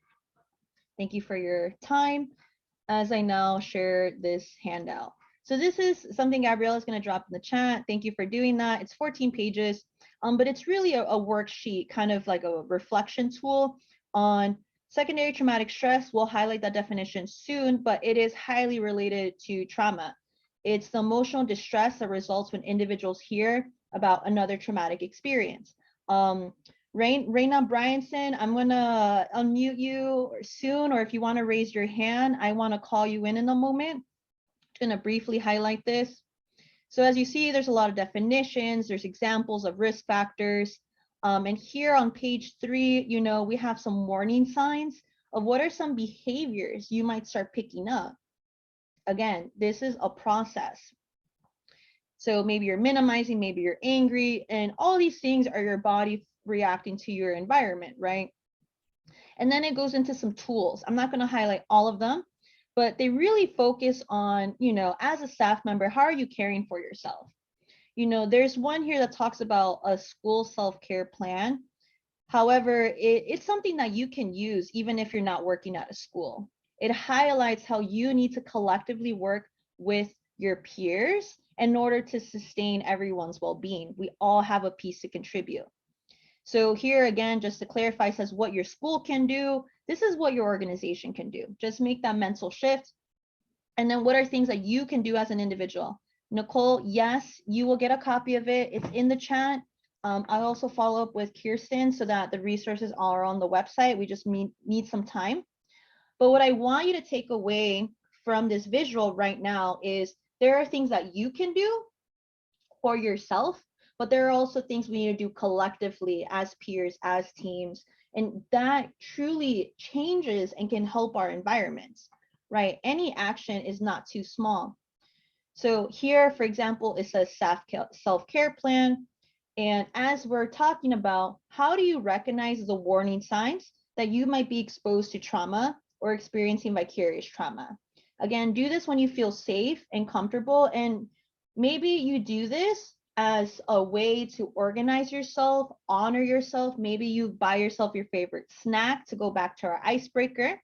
Thank you for your time as I now share this handout. So this is something Gabriella is going to drop in the chat. Thank you for doing that. It's 14 pages, but it's really a worksheet, kind of like a reflection tool on secondary traumatic stress. We'll highlight that definition soon, but it is highly related to trauma. It's the emotional distress that results when individuals hear about another traumatic experience. Raina Bryanson, I'm gonna unmute you soon, or if you want to raise your hand, I want to call you in a moment. I'm gonna briefly highlight this. So as you see, there's a lot of definitions, there's examples of risk factors. And here on page 3, we have some warning signs of what are some behaviors you might start picking up. Again, this is a process. So maybe you're minimizing, maybe you're angry, and all these things are your body reacting to your environment, right? And then it goes into some tools. I'm not going to highlight all of them, but they really focus on, as a staff member, how are you caring for yourself? There's one here that talks about a school self-care plan. However, it's something that you can use even if you're not working at a school. It highlights how you need to collectively work with your peers in order to sustain everyone's well-being. We all have a piece to contribute. So here again, just to clarify, says what your school can do. This is what your organization can do. Just make that mental shift. And then what are things that you can do as an individual? Nicole, yes, you will get a copy of it. It's in the chat. I'll also follow up with Kirsten so that the resources are on the website. We just need some time. But what I want you to take away from this visual right now is there are things that you can do for yourself, but there are also things we need to do collectively as peers, as teams, and that truly changes and can help our environments, right? Any action is not too small. So here, for example, it says self-care plan. And as we're talking about, how do you recognize the warning signs that you might be exposed to trauma or experiencing vicarious trauma? Again, do this when you feel safe and comfortable. And maybe you do this as a way to organize yourself, honor yourself. Maybe you buy yourself your favorite snack, to go back to our icebreaker,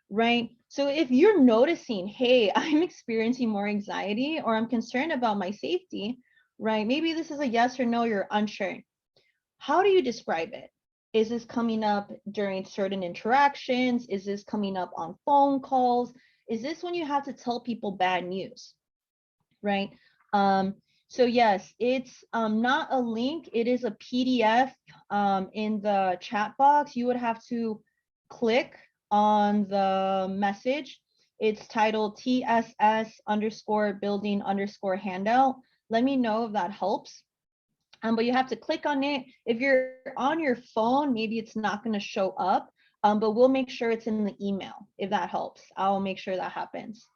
right? So if you're noticing, hey, I'm experiencing more anxiety, or I'm concerned about my safety, right? Maybe this is a yes or no, you're unsure. How do you describe it? Is this coming up during certain interactions? Is this coming up on phone calls? Is this when you have to tell people bad news, right? So yes, it's not a link. It is a PDF in the chat box. You would have to click on the message. It's titled TSS_building_handout. Let me know if that helps. But you have to click on it. If you're on your phone, maybe it's not going to show up, but we'll make sure it's in the email if that helps. I'll make sure that happens.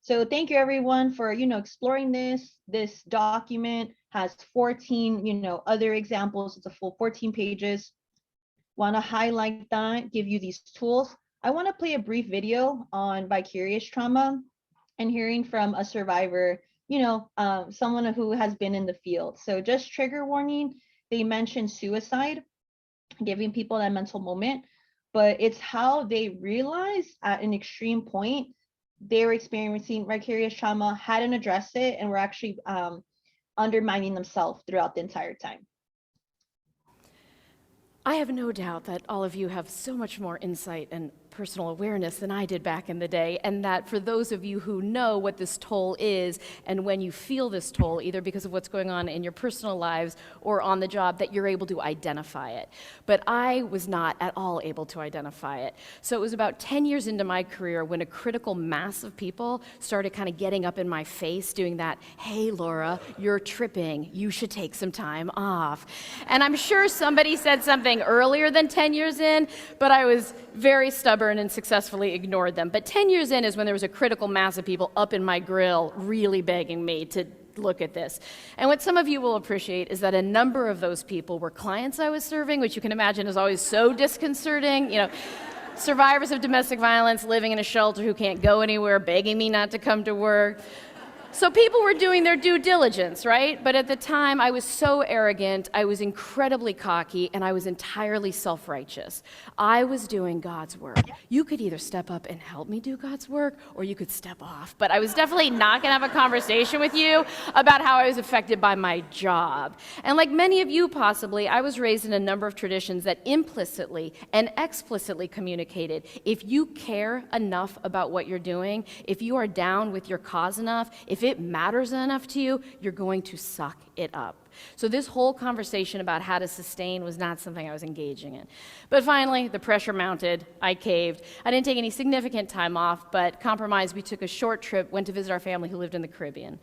So thank you everyone for, exploring this. This document has 14, other examples. It's a full 14 pages. Want to highlight that, give you these tools. I want to play a brief video on vicarious trauma and hearing from a survivor, someone who has been in the field. So just trigger warning, they mentioned suicide, giving people that mental moment, but it's how they realize at an extreme point they were experiencing vicarious trauma, hadn't addressed it, and were actually undermining themselves throughout the entire time. I have no doubt that all of you have so much more insight and personal awareness than I did back in the day, and that for those of you who know what this toll is, and when you feel this toll, either because of what's going on in your personal lives or on the job, that you're able to identify it. But I was not at all able to identify it. So it was about 10 years into my career when a critical mass of people started kind of getting up in my face doing that, hey Laura, you're tripping, you should take some time off. And I'm sure somebody said something earlier than 10 years in, but I was very stubborn and successfully ignored them. But 10 years in is when there was a critical mass of people up in my grill really begging me to look at this. And what some of you will appreciate is that a number of those people were clients I was serving, which you can imagine is always so disconcerting. Survivors of domestic violence living in a shelter who can't go anywhere, begging me not to come to work. So people were doing their due diligence, right? But at the time, I was so arrogant, I was incredibly cocky, and I was entirely self-righteous. I was doing God's work. You could either step up and help me do God's work, or you could step off. But I was definitely not gonna have a conversation with you about how I was affected by my job. And like many of you possibly, I was raised in a number of traditions that implicitly and explicitly communicated, if you care enough about what you're doing, if you are down with your cause enough, if it matters enough to you, you're going to suck it up. So this whole conversation about how to sustain was not something I was engaging in. But finally, the pressure mounted, I caved. I didn't take any significant time off, but compromised. We took a short trip, went to visit our family who lived in the Caribbean.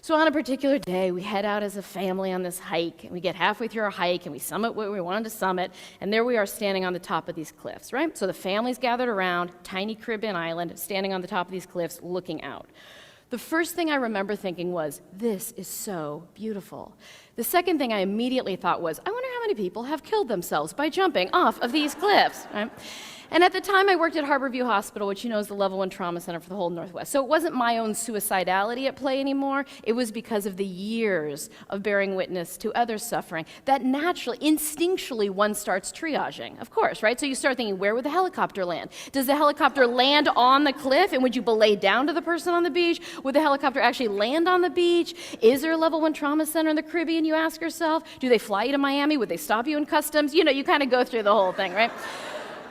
So on a particular day, we head out as a family on this hike, and we get halfway through our hike, and we summit what we wanted to summit, and there we are standing on the top of these cliffs, right? So the family's gathered around, tiny Caribbean island, standing on the top of these cliffs, looking out. The first thing I remember thinking was, this is so beautiful. The second thing I immediately thought was, I wonder how many people have killed themselves by jumping off of these cliffs, right? And at the time, I worked at Harborview Hospital, which is the level 1 trauma center for the whole Northwest. So it wasn't my own suicidality at play anymore. It was because of the years of bearing witness to others suffering that naturally, instinctually, one starts triaging, of course, right? So you start thinking, where would the helicopter land? Does the helicopter land on the cliff, and would you belay down to the person on the beach? Would the helicopter actually land on the beach? Is there a level 1 trauma center in the Caribbean, you ask yourself? Do they fly you to Miami? Would they stop you in customs? You kind of go through the whole thing, right?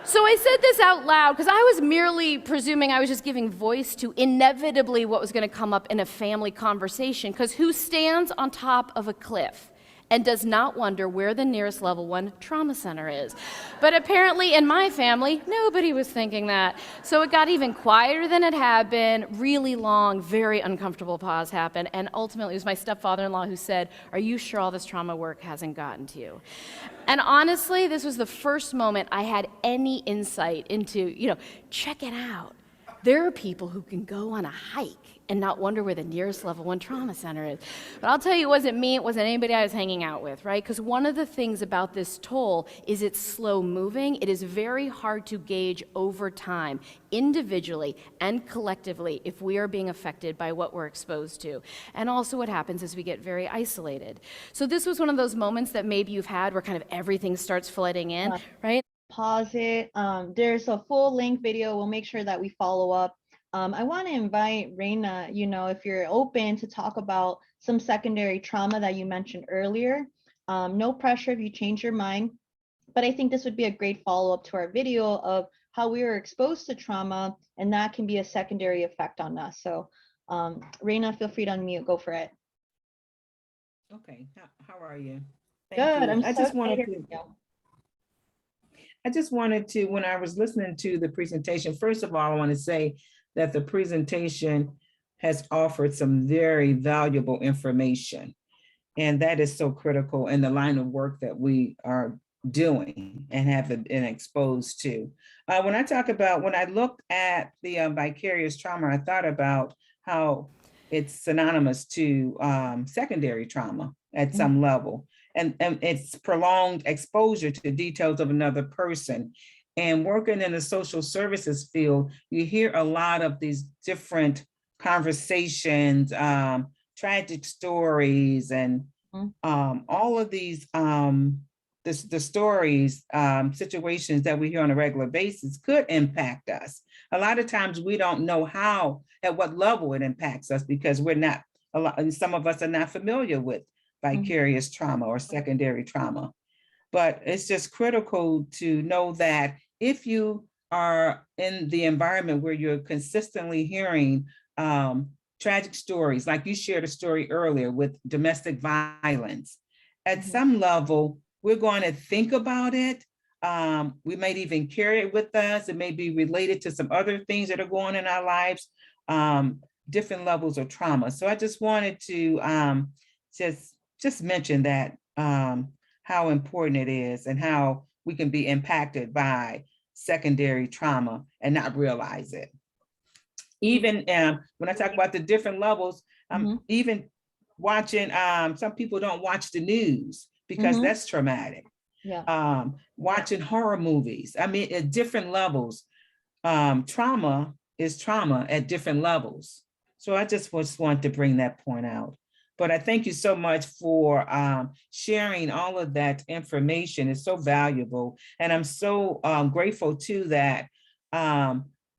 So I said this out loud because I was merely presuming I was just giving voice to inevitably what was going to come up in a family conversation, because who stands on top of a cliff and does not wonder where the nearest level 1 trauma center is? But apparently in my family, nobody was thinking that. So it got even quieter than it had been. Really long, very uncomfortable pause happened. And ultimately it was my stepfather-in-law who said, are you sure all this trauma work hasn't gotten to you? And honestly, this was the first moment I had any insight into, check it out. There are people who can go on a hike and not wonder where the nearest level 1 trauma center is. But I'll tell you, it wasn't me, it wasn't anybody I was hanging out with, right? Because one of the things about this toll is it's slow moving. It is very hard to gauge over time, individually and collectively, if we are being affected by what we're exposed to. And also what happens is we get very isolated. So this was one of those moments that maybe you've had where kind of everything starts flooding in, right? Pause it. There's a full length video. We'll make sure that we follow up. I want to invite Reina, if you're open to talk about some secondary trauma that you mentioned earlier. No pressure if you change your mind, but I think this would be a great follow-up to our video of how we were exposed to trauma, and that can be a secondary effect on us. So Reina, feel free to unmute, go for it. Okay, how are you? Good, I'm I so just wanted excited. to, when I was listening to the presentation, first of all, I want to say that the presentation has offered some very valuable information. And that is so critical in the line of work that we are doing and have been exposed to. When I looked at the vicarious trauma, I thought about how it's synonymous to secondary trauma at some level. And it's prolonged exposure to the details of another person. And working in the social services field, you hear a lot of these different conversations, tragic stories, and all of these the stories, situations that we hear on a regular basis could impact us. A lot of times we don't know at what level it impacts us, because some of us are not familiar with vicarious trauma or secondary trauma. But it's just critical to know that if you are in the environment where you're consistently hearing tragic stories, like you shared a story earlier with domestic violence, at some level, we're going to think about it. We might even carry it with us. It may be related to some other things that are going on in our lives, different levels of trauma. So I just wanted to just mention that, how important it is and how we can be impacted by secondary trauma and not realize it. Even when I talk about the different levels, even watching, some people don't watch the news because that's traumatic. Yeah. Watching horror movies. I mean, at different levels, trauma is trauma at different levels. So I just want to bring that point out. But I thank you so much for sharing all of that information. It's so valuable. And I'm so grateful too that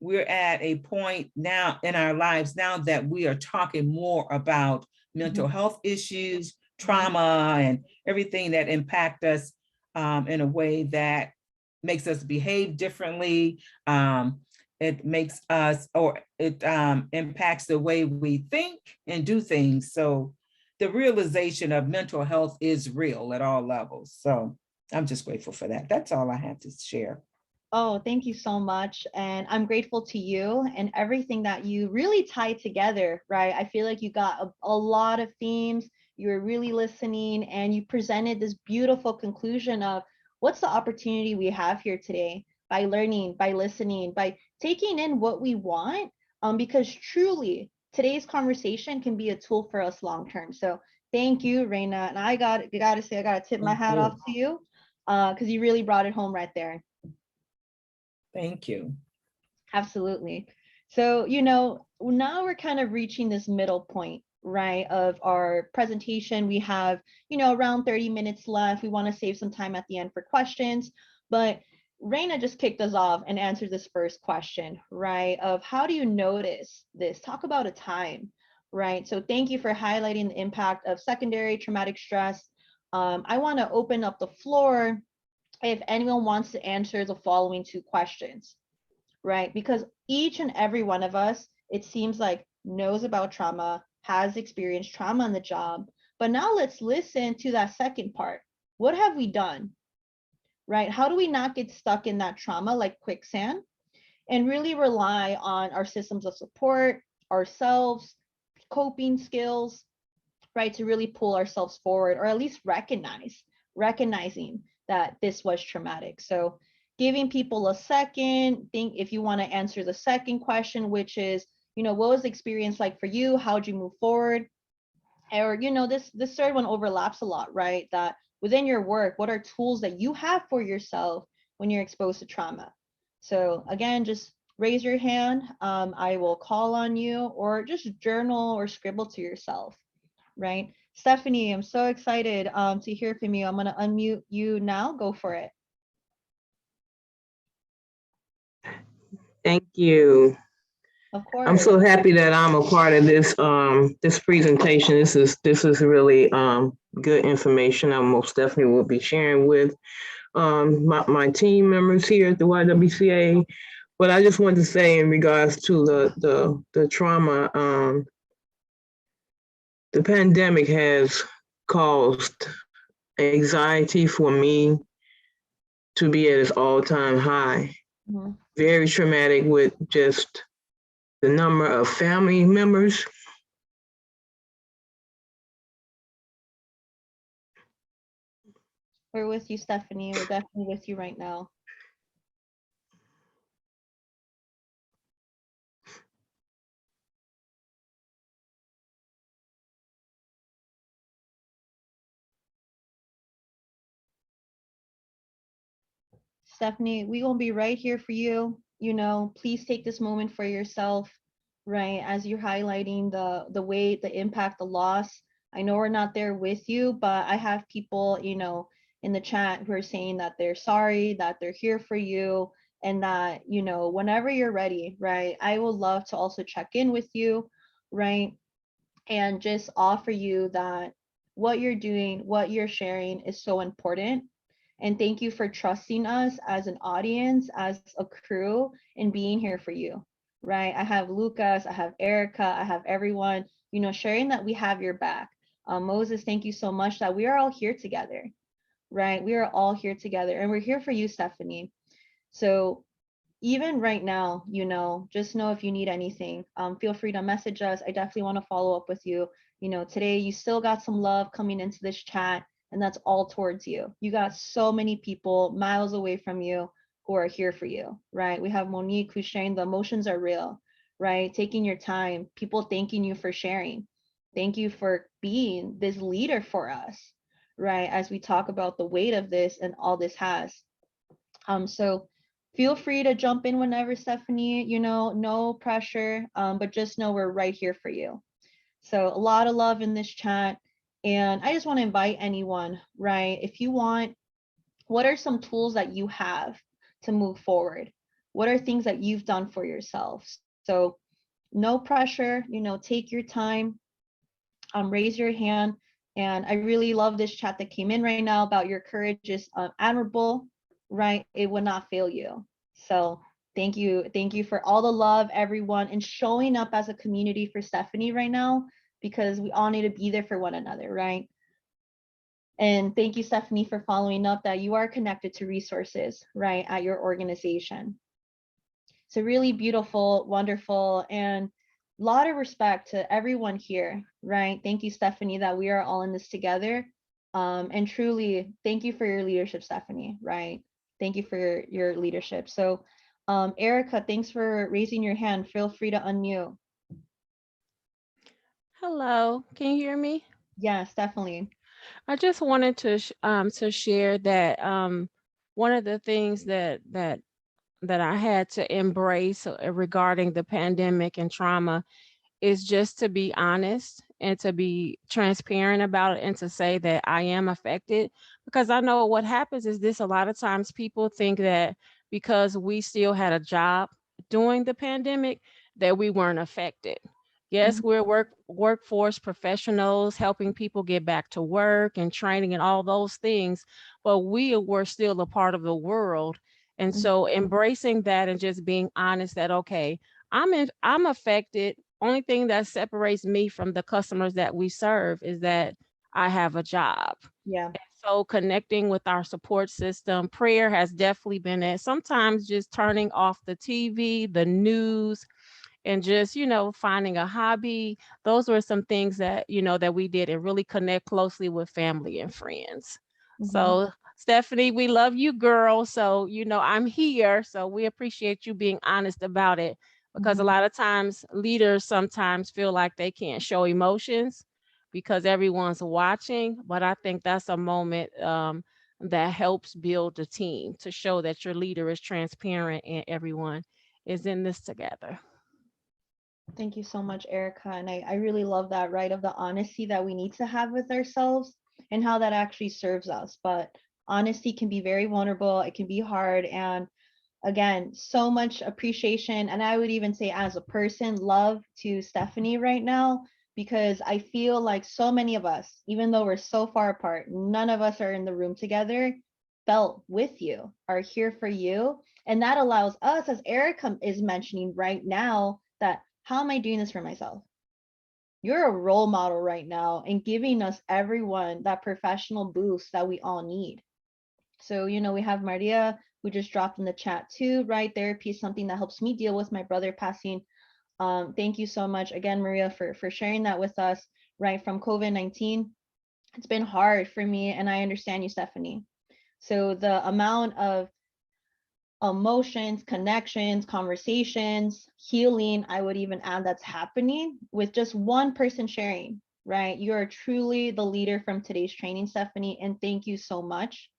we're at a point now in our lives now that we are talking more about mental health issues, trauma, and everything that impact us in a way that makes us behave differently. It makes us, or it impacts the way we think and do things. So the realization of mental health is real at all levels. So I'm just grateful for that. That's all I have to share. Oh, thank you so much. And I'm grateful to you and everything that you really tied together, right? I feel like you got a lot of themes. You were really listening and you presented this beautiful conclusion of what's the opportunity we have here today by learning, by listening, by taking in what we want, because truly today's conversation can be a tool for us long term. So thank you, Reina. And I gotta tip my hat off to you because you really brought it home right there. Thank you. Absolutely. So, now we're kind of reaching this middle point, right, of our presentation. We have, around 30 minutes left. We want to save some time at the end for questions, but Reina just kicked us off and answered this first question, right, of how do you notice this? Talk about a time, right? So thank you for highlighting the impact of secondary traumatic stress. I want to open up the floor if anyone wants to answer the following two questions, right? Because each and every one of us, it seems like, knows about trauma, has experienced trauma on the job. But now let's listen to that second part. What have we done, right? How do we not get stuck in that trauma like quicksand and really rely on our systems of support, ourselves, coping skills, right? To really pull ourselves forward, or at least recognizing that this was traumatic. So giving people a second, think if you want to answer the second question, which is, what was the experience like for you? How'd you move forward? Or, this third one overlaps a lot, right? That within your work, what are tools that you have for yourself when you're exposed to trauma? So again, just raise your hand. I will call on you, or just journal or scribble to yourself, right? Stephanie, I'm so excited to hear from you. I'm going to unmute you now. Go for it. Thank you. Of course. I'm so happy that I'm a part of this this presentation. This is really good information. I most definitely will be sharing with my team members here at the YWCA. But I just wanted to say in regards to the trauma, the pandemic has caused anxiety for me to be at its all-time high. Mm-hmm. Very traumatic with just the number of family members. We're with you, Stephanie. We're definitely with you right now. Stephanie, we will be right here for you. Please take this moment for yourself, right? As you're highlighting the weight, the impact, the loss. I know we're not there with you, but I have people, in the chat who are saying that they're sorry, that they're here for you, and that, whenever you're ready, right? I would love to also check in with you, right? And just offer you that what you're doing, what you're sharing is so important. And thank you for trusting us as an audience, as a crew, and being here for you, right? I have Lucas, I have Erica, I have everyone, sharing that we have your back. Moses, thank you so much that we are all here together, right? We are all here together, and we're here for you, Stephanie. So even right now, just know if you need anything, feel free to message us. I definitely want to follow up with you. Today you still got some love coming into this chat, and that's all towards you. You got so many people miles away from you who are here for you, right? We have Monique who's sharing the emotions are real, right? Taking your time, people thanking you for sharing. Thank you for being this leader for us, right? As we talk about the weight of this and all this has. So feel free to jump in whenever, Stephanie, no pressure, but just know we're right here for you. So a lot of love in this chat. And I just want to invite anyone, right? If you want, what are some tools that you have to move forward? What are things that you've done for yourself? So no pressure, take your time, raise your hand. And I really love this chat that came in right now about your courage is admirable, right? It would not fail you. So thank you. Thank you for all the love, everyone, and showing up as a community for Stephanie right now, because we all need to be there for one another, right? And thank you, Stephanie, for following up that you are connected to resources, right, at your organization. So really beautiful, wonderful, and a lot of respect to everyone here, right? Thank you, Stephanie, that we are all in this together. And truly, thank you for your leadership, Stephanie, right? Thank you for your leadership. So Erica, thanks for raising your hand. Feel free to unmute. Hello, can you hear me? Yes, definitely. I just wanted to share that one of the things that I had to embrace regarding the pandemic and trauma is just to be honest and to be transparent about it and to say that I am affected, because I know what happens is this: a lot of times people think that because we still had a job during the pandemic that we weren't affected. Yes, we're workforce professionals helping people get back to work and training and all those things, but we were still a part of the world. And so embracing that and just being honest that, okay, I'm affected. Only thing that separates me from the customers that we serve is that I have a job. Yeah. And so connecting with our support system, prayer has definitely been it. Sometimes just turning off the TV, the news, and just, finding a hobby. Those were some things that, that we did, and really connect closely with family and friends. So Stephanie, we love you, girl. So, I'm here. So we appreciate you being honest about it, because a lot of times leaders sometimes feel like they can't show emotions because everyone's watching. But I think that's a moment that helps build a team, to show that your leader is transparent and everyone is in this together. Thank you so much, Erica. And I really love that, right? Of the honesty that we need to have with ourselves and how that actually serves us. But honesty can be very vulnerable. It can be hard. And again, so much appreciation. And I would even say, as a person, love to Stephanie right now, because I feel like so many of us, even though we're so far apart, none of us are in the room together, felt with you, are here for you. And that allows us, as Erica is mentioning right now, that how am I doing this for myself? You're a role model right now and giving us, everyone, that professional boost that we all need. So, we have Maria, who just dropped in the chat too, right? Therapy is something that helps me deal with my brother passing. Thank you so much again, Maria, for sharing that with us, right? From COVID-19, it's been hard for me, and I understand you, Stephanie. So the amount of emotions, connections, conversations, healing, I would even add, that's happening with just one person sharing, right? You are truly the leader from today's training, Stephanie, and thank you so much,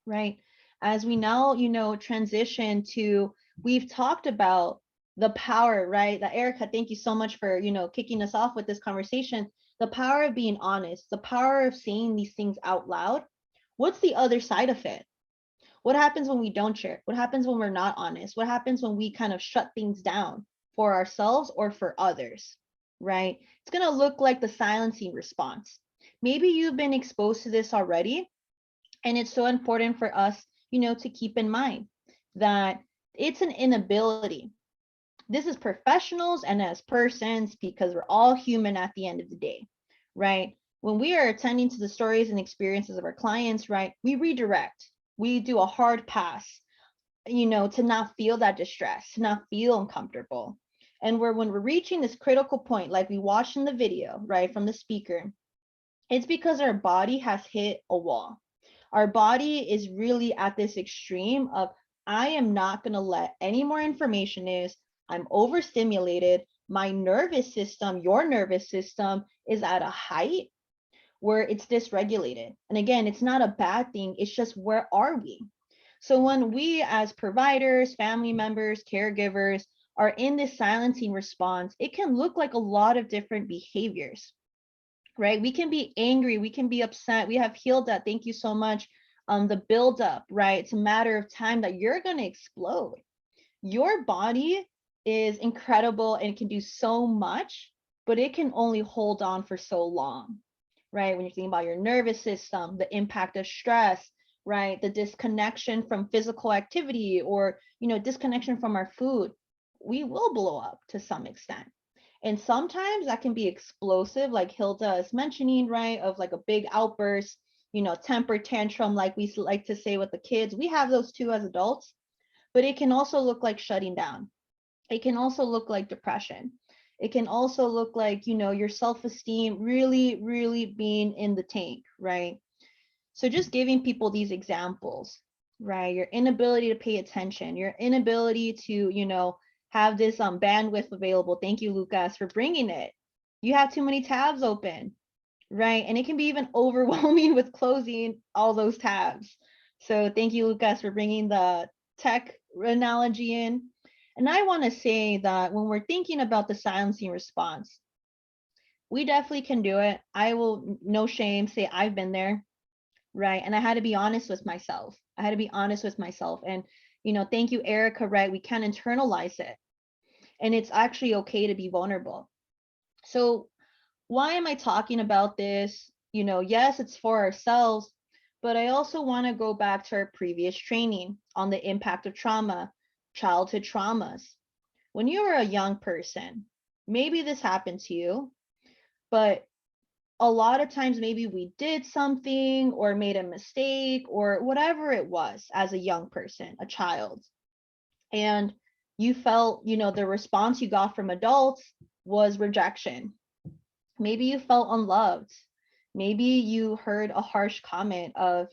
right? As we now, transition to, we've talked about the power, right? That Erica, thank you so much for, kicking us off with this conversation. The power of being honest, the power of saying these things out loud. What's the other side of it? What happens when we don't share? What happens when we're not honest? What happens when we kind of shut things down for ourselves or for others, right? It's going to look like the silencing response. Maybe you've been exposed to this already, and it's so important for us, to keep in mind that it's an inability. This is professionals and as persons, because we're all human at the end of the day, right? When we are attending to the stories and experiences of our clients, right, we redirect. We do a hard pass, to not feel that distress, to not feel uncomfortable. And when we're reaching this critical point, like we watched in the video, right, from the speaker, it's because our body has hit a wall. Our body is really at this extreme of, I am not going to let any more information is, I'm overstimulated. My nervous system, your nervous system, is at a height where it's dysregulated. And again, it's not a bad thing. It's just, where are we? So when we as providers, family members, caregivers are in this silencing response, it can look like a lot of different behaviors, right? We can be angry. We can be upset. We have healed that. Thank you so much. The buildup, right? It's a matter of time that you're going to explode. Your body is incredible and it can do so much, but it can only hold on for so long. Right? When you're thinking about your nervous system, the impact of stress, right? The disconnection from physical activity, or, disconnection from our food, we will blow up to some extent. And sometimes that can be explosive, like Hilda is mentioning, right? Of like a big outburst, temper tantrum, like we like to say with the kids. We have those too as adults, but it can also look like shutting down. It can also look like depression. It can also look like, your self-esteem really, really being in the tank, right? So just giving people these examples, right? Your inability to pay attention, your inability to, have this bandwidth available. Thank you, Lucas, for bringing it. You have too many tabs open, right? And it can be even overwhelming with closing all those tabs. So thank you, Lucas, for bringing the tech analogy in. And I want to say that when we're thinking about the silencing response, we definitely can do it. I will, no shame, say I've been there, right? And I had to be honest with myself. And, thank you, Erica, right? We can internalize it. And it's actually okay to be vulnerable. So why am I talking about this? Yes, it's for ourselves, but I also want to go back to our previous training on the impact of trauma, childhood traumas. When you were a young person, maybe this happened to you, but a lot of times maybe we did something or made a mistake or whatever it was as a young person, a child. And you felt, the response you got from adults was rejection. Maybe you felt unloved. Maybe you heard a harsh comment of,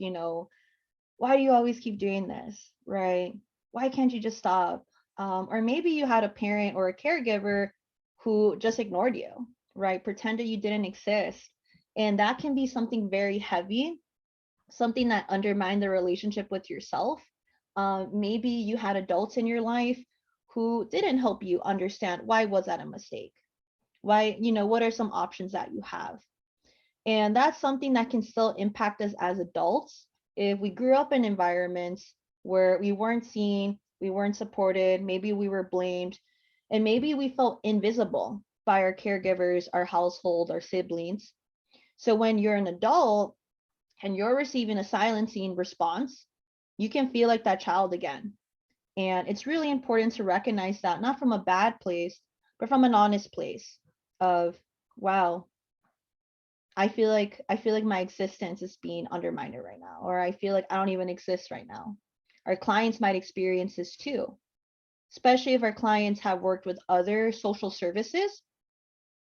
why do you always keep doing this, right? Why can't you just stop? Or maybe you had a parent or a caregiver who just ignored you, right? Pretended you didn't exist. And that can be something very heavy, something that undermined the relationship with yourself. Maybe you had adults in your life who didn't help you understand why was that a mistake? Why, what are some options that you have? And that's something that can still impact us as adults if we grew up in environments where we weren't seen, we weren't supported, maybe we were blamed, and maybe we felt invisible by our caregivers, our household, our siblings. So when you're an adult and you're receiving a silencing response, you can feel like that child again. And it's really important to recognize that, not from a bad place, but from an honest place of, wow, I feel like my existence is being undermined right now, or I feel like I don't even exist right now. Our clients might experience this too, especially if our clients have worked with other social services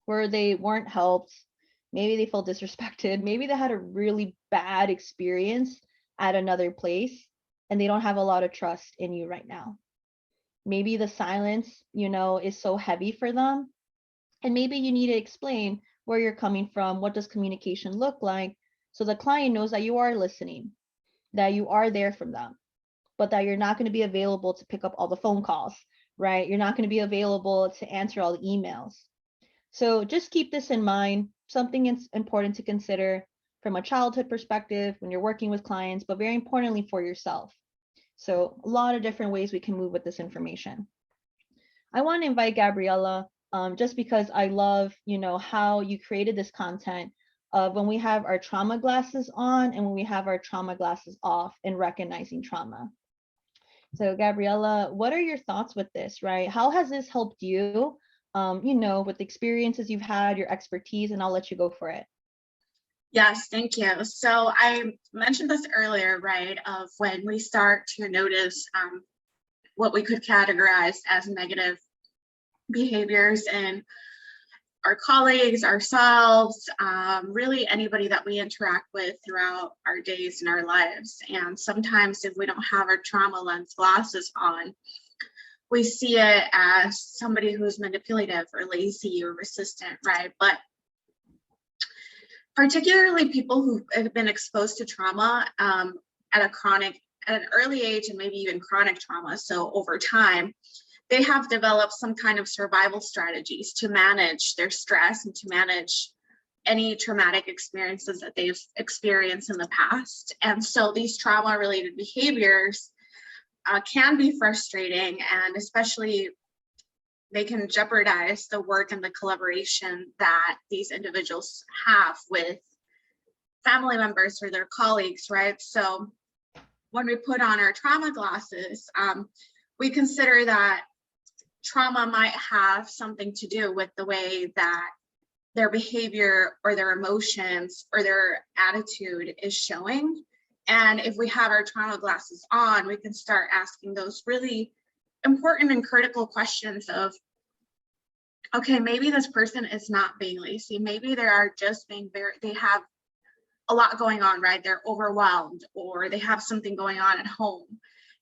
where they weren't helped. Maybe they felt disrespected. Maybe they had a really bad experience at another place and they don't have a lot of trust in you right now. Maybe the silence, is so heavy for them. And maybe you need to explain where you're coming from. What does communication look like? So the client knows that you are listening, that you are there for them, but that you're not going to be available to pick up all the phone calls, right? You're not going to be available to answer all the emails. So just keep this in mind. Something is important to consider from a childhood perspective when you're working with clients, but very importantly for yourself. So a lot of different ways we can move with this information. I want to invite Gabriella, just because I love, how you created this content of when we have our trauma glasses on and when we have our trauma glasses off and recognizing trauma. So Gabriella, what are your thoughts with this, right? How has this helped you, with the experiences you've had, your expertise, and I'll let you go for it. Yes, thank you. So I mentioned this earlier, right, of when we start to notice what we could categorize as negative behaviors in our colleagues, ourselves, really anybody that we interact with throughout our days and our lives. And sometimes if we don't have our trauma lens glasses on, we see it as somebody who's manipulative or lazy or resistant, right? But particularly people who have been exposed to trauma at an early age and maybe even chronic trauma, so over time, they have developed some kind of survival strategies to manage their stress and to manage any traumatic experiences that they've experienced in the past. And so these trauma-related behaviors can be frustrating, and especially they can jeopardize the work and the collaboration that these individuals have with family members or their colleagues, right? So when we put on our trauma glasses, we consider that trauma might have something to do with the way that their behavior or their emotions or their attitude is showing. And if we have our trauma glasses on, we can start asking those really important and critical questions of, okay, maybe this person is not being lazy. Maybe they are just being they have a lot going on, right? They're overwhelmed or they have something going on at home.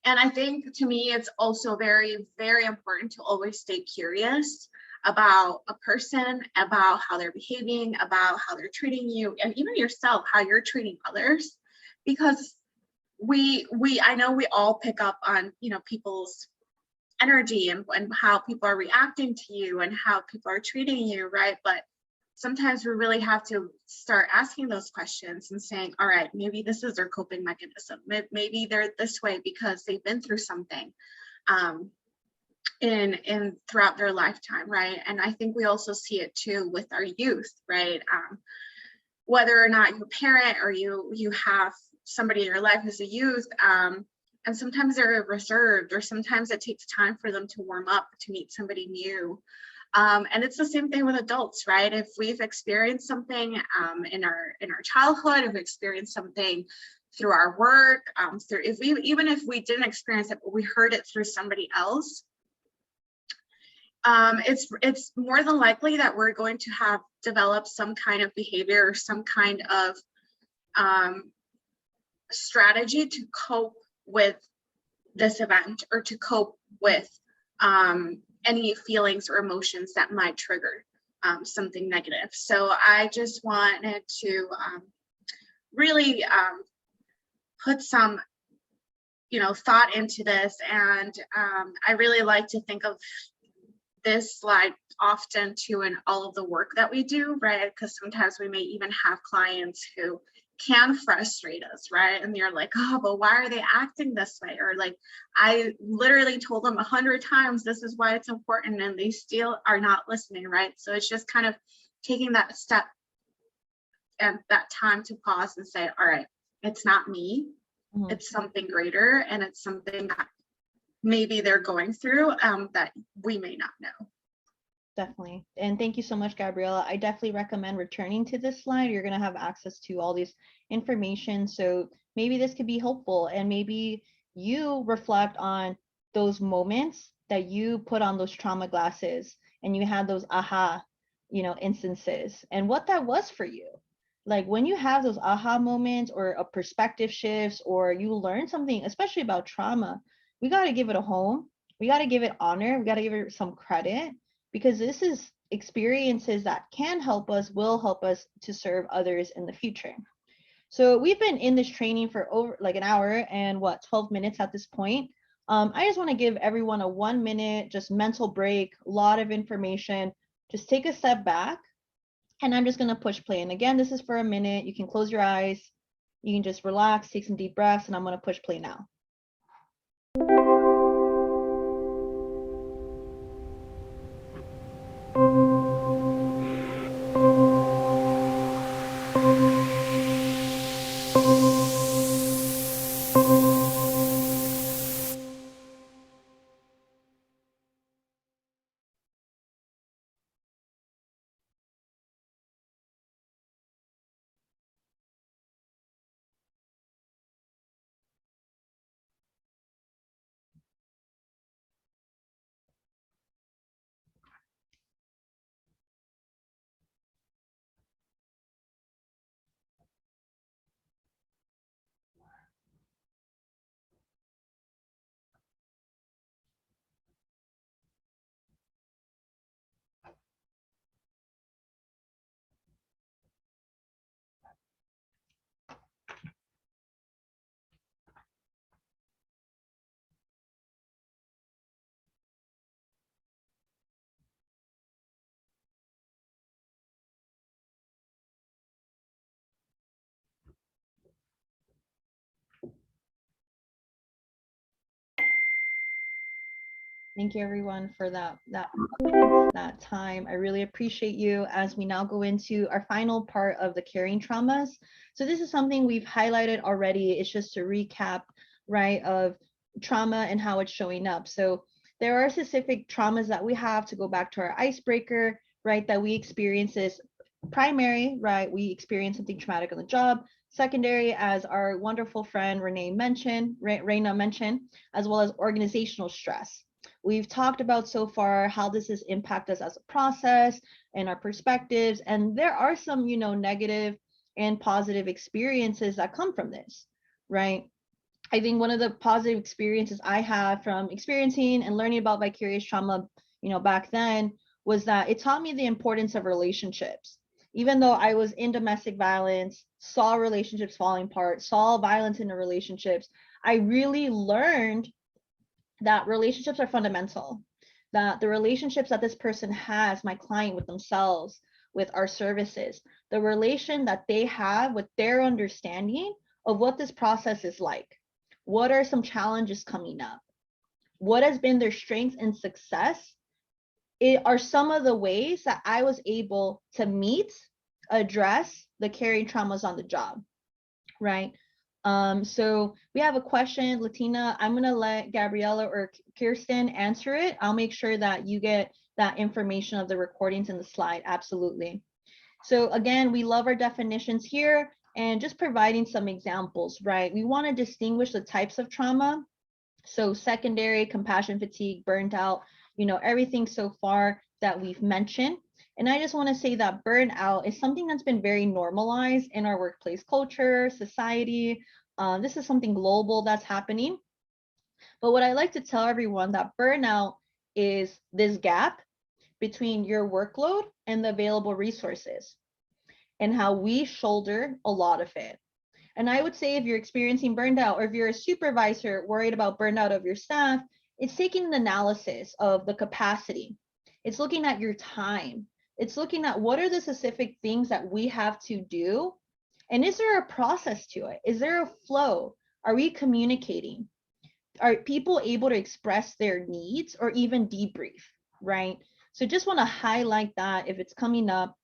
And I think to me, it's also very, very important to always stay curious about a person, about how they're behaving, about how they're treating you, and even yourself, how you're treating others. Because I know we all pick up on, people's energy and how people are reacting to you and how people are treating you, right? But sometimes we really have to start asking those questions and saying, all right, maybe this is their coping mechanism. Maybe they're this way because they've been through something in throughout their lifetime, right? And I think we also see it too with our youth, right? Whether or not you're a parent or you have somebody in your life who's a youth, and sometimes they're reserved, or sometimes it takes time for them to warm up to meet somebody new. And it's the same thing with adults, right? If we've experienced something in our childhood, if we experienced something through our work, even if we didn't experience it, but we heard it through somebody else, it's more than likely that we're going to have developed some kind of behavior or some kind of strategy to cope with this event or to cope with any feelings or emotions that might trigger something negative. So I just wanted to really put some, thought into this. And I really like to think of this slide often too in all of the work that we do, right? Because sometimes we may even have clients who can frustrate us, right? And they're like, oh, but why are they acting this way? Or like, I literally told them 100 times, this is why it's important, and they still are not listening, right? So it's just kind of taking that step and that time to pause and say, all right, it's not me, it's something greater, and it's something that maybe they're going through that we may not know. Definitely. And thank you so much, Gabriella. I definitely recommend returning to this slide. You're going to have access to all this information. So maybe this could be helpful, and maybe you reflect on those moments that you put on those trauma glasses and you had those aha, instances, and what that was for you. Like when you have those aha moments or a perspective shifts, or you learn something, especially about trauma, we got to give it a home. We got to give it honor. We got to give it some credit, because this is experiences that can help us, will help us to serve others in the future. So we've been in this training for over like an hour and 12 minutes at this point. I just want to give everyone a 1 minute, just mental break, a lot of information. Just take a step back, and I'm just going to push play. And again, this is for a minute. You can close your eyes. You can just relax, take some deep breaths, and I'm going to push play now. Thank you everyone for that time. I really appreciate you as we now go into our final part of the carrying traumas. So this is something we've highlighted already. It's just to recap, right, of trauma and how it's showing up. So there are specific traumas that we have, to go back to our icebreaker, right, that we experience this primary, right, we experience something traumatic on the job. Secondary, as our wonderful friend Reina mentioned, as well as organizational stress. We've talked about so far how this has impacted us as a process and our perspectives. And there are some, negative and positive experiences that come from this, right? I think one of the positive experiences I had from experiencing and learning about vicarious trauma, back then, was that it taught me the importance of relationships. Even though I was in domestic violence, saw relationships falling apart, saw violence in the relationships, I really learned that relationships are fundamental, that the relationships that this person has, my client, with themselves, with our services, the relation that they have with their understanding of what this process is like. What are some challenges coming up? What has been their strengths and success? It are some of the ways that I was able to address the carrying traumas on the job, right? So we have a question, Latina. I'm going to let Gabriella or Kirsten answer it. I'll make sure that you get that information of the recordings in the slide. Absolutely. So again, we love our definitions here and just providing some examples, right? We want to distinguish the types of trauma. So secondary, compassion fatigue, burnt out, everything so far that we've mentioned. And I just want to say that burnout is something that's been very normalized in our workplace culture, society, This is something global that's happening. But what I like to tell everyone, that burnout is this gap between your workload and the available resources, and how we shoulder a lot of it. And I would say if you're experiencing burnout, or if you're a supervisor worried about burnout of your staff, it's taking an analysis of the capacity. It's looking at your time. It's looking at what are the specific things that we have to do. And is there a process to it? Is there a flow? Are we communicating? Are people able to express their needs or even debrief, right? So just want to highlight that if it's coming up.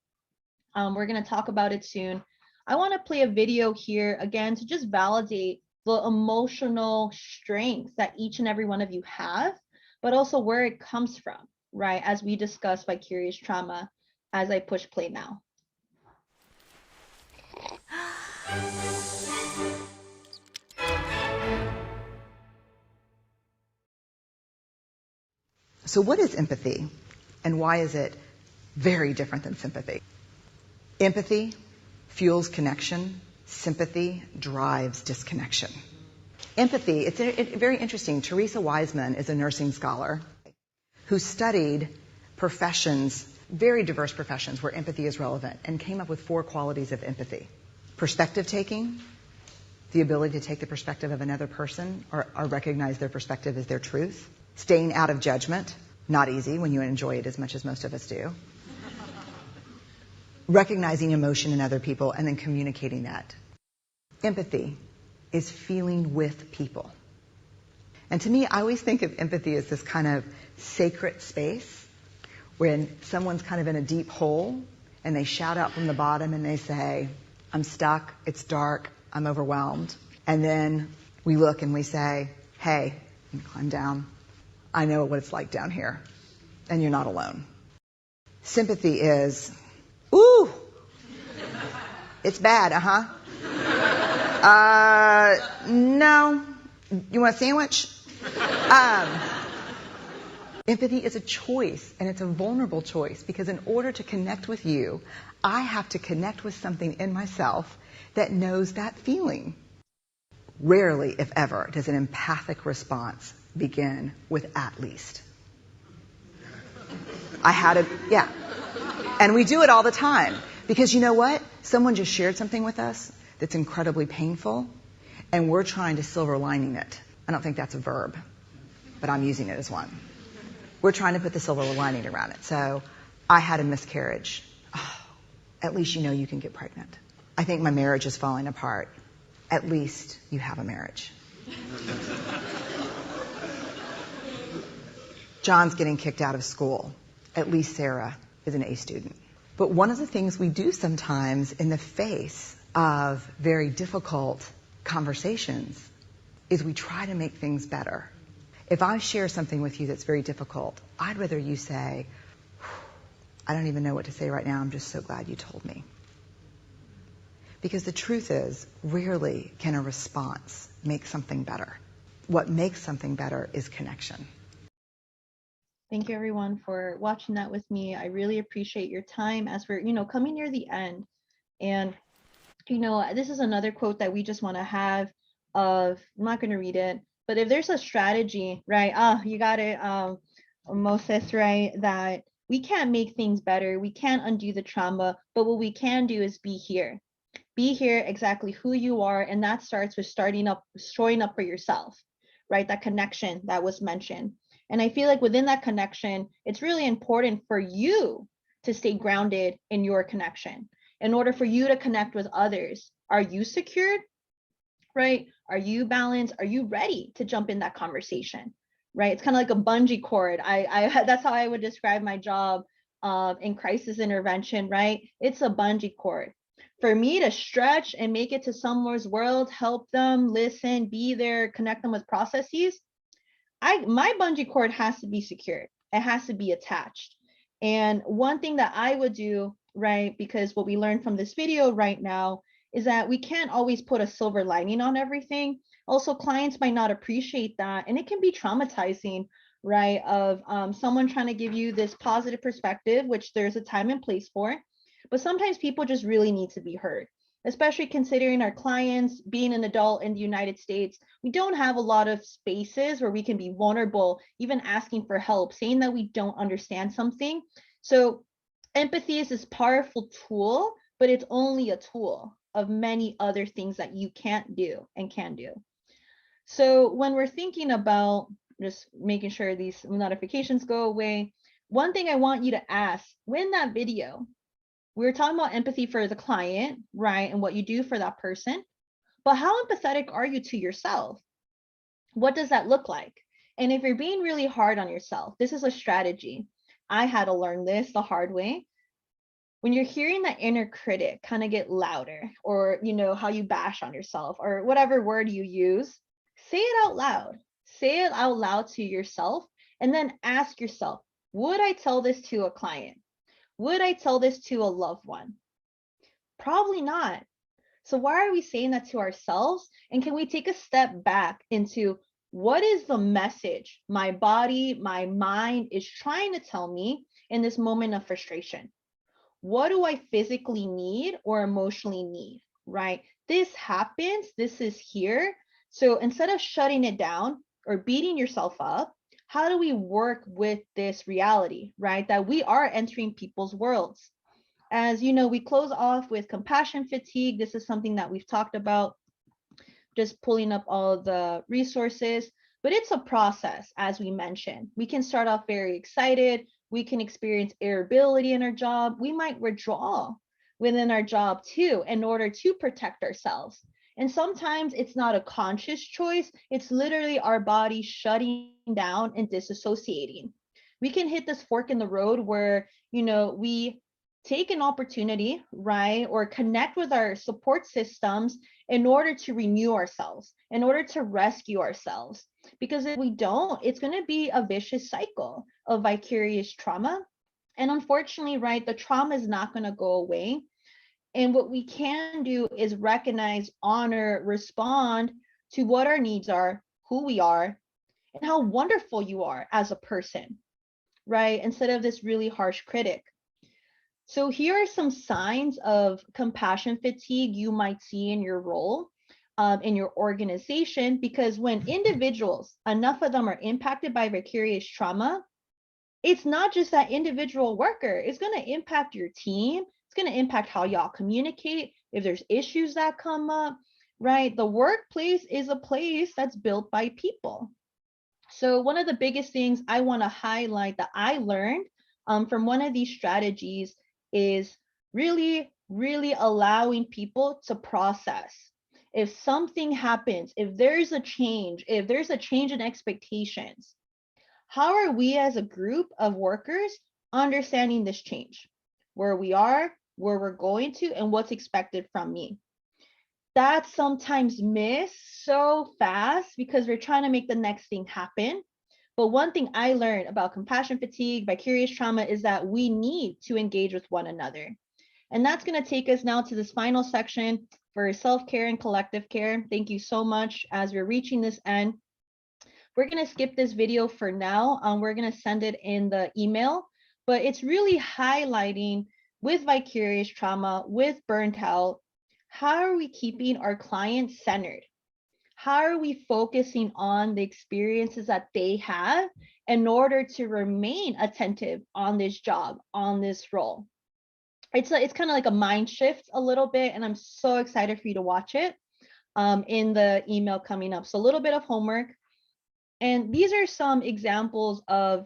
We're going to talk about it soon. I want to play a video here again to just validate the emotional strength that each and every one of you have, but also where it comes from, right? As we discuss vicarious trauma, as I push play now. So what is empathy, and why is it very different than sympathy? Empathy fuels connection. Sympathy drives disconnection. Empathy, it's very interesting. Teresa Wiseman is a nursing scholar who studied professions, very diverse professions where empathy is relevant, and came up with 4 qualities of empathy. Perspective taking, the ability to take the perspective of another person or recognize their perspective as their truth. Staying out of judgment, not easy when you enjoy it as much as most of us do. Recognizing emotion in other people and then communicating that. Empathy is feeling with people. And to me, I always think of empathy as this kind of sacred space when someone's kind of in a deep hole and they shout out from the bottom and they say, I'm stuck, it's dark, I'm overwhelmed. And then we look and we say, hey, you can climb down. I know what it's like down here, and you're not alone. Sympathy is, ooh, it's bad, no, you want a sandwich? Empathy is a choice, and it's a vulnerable choice, because in order to connect with you, I have to connect with something in myself that knows that feeling. Rarely, if ever, does an empathic response begin with at least. Yeah. And we do it all the time. Because you know what? Someone just shared something with us that's incredibly painful, and we're trying to silver lining it. I don't think that's a verb, but I'm using it as one. We're trying to put the silver lining around it. So, I had a miscarriage. Oh, at least you know you can get pregnant. I think my marriage is falling apart. At least you have a marriage. John's getting kicked out of school. At least Sarah is an A student. But one of the things we do sometimes in the face of very difficult conversations is we try to make things better. If I share something with you that's very difficult, I'd rather you say, I don't even know what to say right now, I'm just so glad you told me. Because the truth is, rarely can a response make something better. What makes something better is connection. Thank you everyone for watching that with me. I really appreciate your time as we're, coming near the end. And, this is another quote that we just want to have of, I'm not going to read it, but if there's a strategy, right? You got it, Moses, right? That we can't make things better. We can't undo the trauma, but what we can do is be here. Be here exactly who you are. And that starts with showing up for yourself, right? That connection that was mentioned. And I feel like within that connection, it's really important for you to stay grounded in your connection. In order for you to connect with others, are you secured, right? Are you balanced? Are you ready to jump in that conversation, right? It's kind of like a bungee cord. That's how I would describe my job in crisis intervention, right? It's a bungee cord. For me to stretch and make it to someone's world, help them, listen, be there, connect them with processes, my bungee cord has to be secured. It has to be attached. And one thing that I would do, right, because what we learned from this video right now is that we can't always put a silver lining on everything. Also, clients might not appreciate that. And it can be traumatizing, right, of someone trying to give you this positive perspective, which there's a time and place for. But sometimes people just really need to be heard. especially considering our clients being an adult in the United States. We don't have a lot of spaces where we can be vulnerable, even asking for help, saying that we don't understand something. So empathy is this powerful tool, but it's only a tool of many other things that you can't do and can do. So when we're thinking about just making sure these notifications go away, one thing I want you to ask, when that video, we were talking about empathy for the client, right? And what you do for that person, but how empathetic are you to yourself? What does that look like? And if you're being really hard on yourself, this is a strategy. I had to learn this the hard way. When you're hearing that inner critic kind of get louder, or how you bash on yourself or whatever word you use, say it out loud. Say it out loud to yourself, and then ask yourself, would I tell this to a client? Would I tell this to a loved one? Probably not. So why are we saying that to ourselves? And can we take a step back into what is the message my body, my mind is trying to tell me in this moment of frustration? What do I physically need or emotionally need, right? This happens, this is here. So instead of shutting it down or beating yourself up, how do we work with this reality, right? That we are entering people's worlds. As you know, we close off with compassion fatigue. This is something that we've talked about, just pulling up all the resources, but it's a process, as we mentioned. We can start off very excited. We can experience irritability in our job. We might withdraw within our job too, in order to protect ourselves. And sometimes it's not a conscious choice. It's literally our body shutting down and disassociating. We can hit this fork in the road where, we take an opportunity, right? Or connect with our support systems in order to renew ourselves, in order to rescue ourselves. Because if we don't, it's going to be a vicious cycle of vicarious trauma. And unfortunately, right, the trauma is not going to go away. And what we can do is recognize, honor, respond to what our needs are, who we are, and how wonderful you are as a person, right? Instead of this really harsh critic. So here are some signs of compassion fatigue you might see in your role, in your organization, because when individuals, enough of them are impacted by vicarious trauma, it's not just that individual worker. It's going to impact your team. It's going to impact how y'all communicate. If there's issues that come up, right? The workplace is a place that's built by people. So one of the biggest things I want to highlight that I learned from one of these strategies is really allowing people to process. If something happens, if there's a change in expectations, how are we as a group of workers understanding this change? Where we are, where we're going to, and what's expected from me? That's sometimes missed so fast because we're trying to make the next thing happen. But one thing I learned about compassion fatigue, vicarious trauma, is that we need to engage with one another. And that's going to take us now to this final section for self-care and collective care. Thank you so much. As we're reaching this end, we're going to skip this video for now. We're going to send it in the email, but it's really highlighting with vicarious trauma, with burnt out, how are we keeping our clients centered? How are we focusing on the experiences that they have in order to remain attentive on this job, on this role? It's kind of like a mind shift a little bit, and I'm so excited for you to watch it in the email coming up. So a little bit of homework. And these are some examples of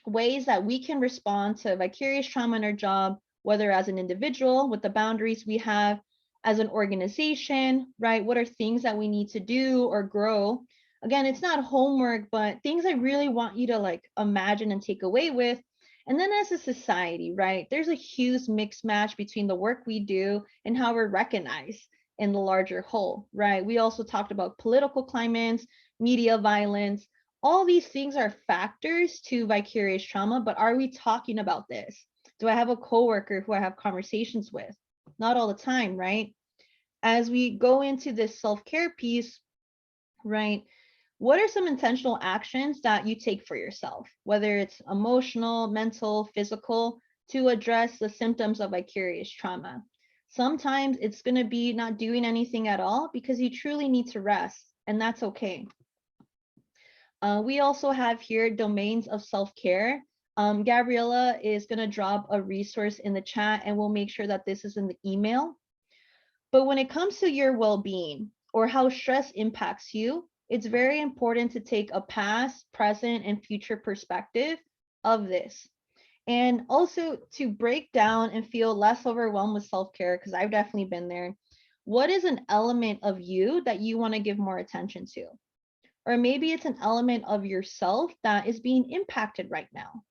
ways that we can respond to vicarious trauma in our job, whether as an individual with the boundaries we have, as an organization, right? What are things that we need to do or grow? Again, it's not homework, but things I really want you to imagine and take away with. And then as a society, right? There's a huge mix match between the work we do and how we're recognized in the larger whole, right? We also talked about political climates, media violence. All these things are factors to vicarious trauma, but are we talking about this? Do I have a coworker who I have conversations with? Not all the time, right? As we go into this self-care piece, right? What are some intentional actions that you take for yourself, whether it's emotional, mental, physical, to address the symptoms of vicarious trauma? Sometimes it's going to be not doing anything at all because you truly need to rest, and that's okay. We also have here domains of self-care. Gabriella is going to drop a resource in the chat, and we'll make sure that this is in the email. But when it comes to your well-being or how stress impacts you, it's very important to take a past, present, and future perspective of this. And also to break down and feel less overwhelmed with self-care, because I've definitely been there. What is an element of you that you want to give more attention to? Or maybe it's an element of yourself that is being impacted right now.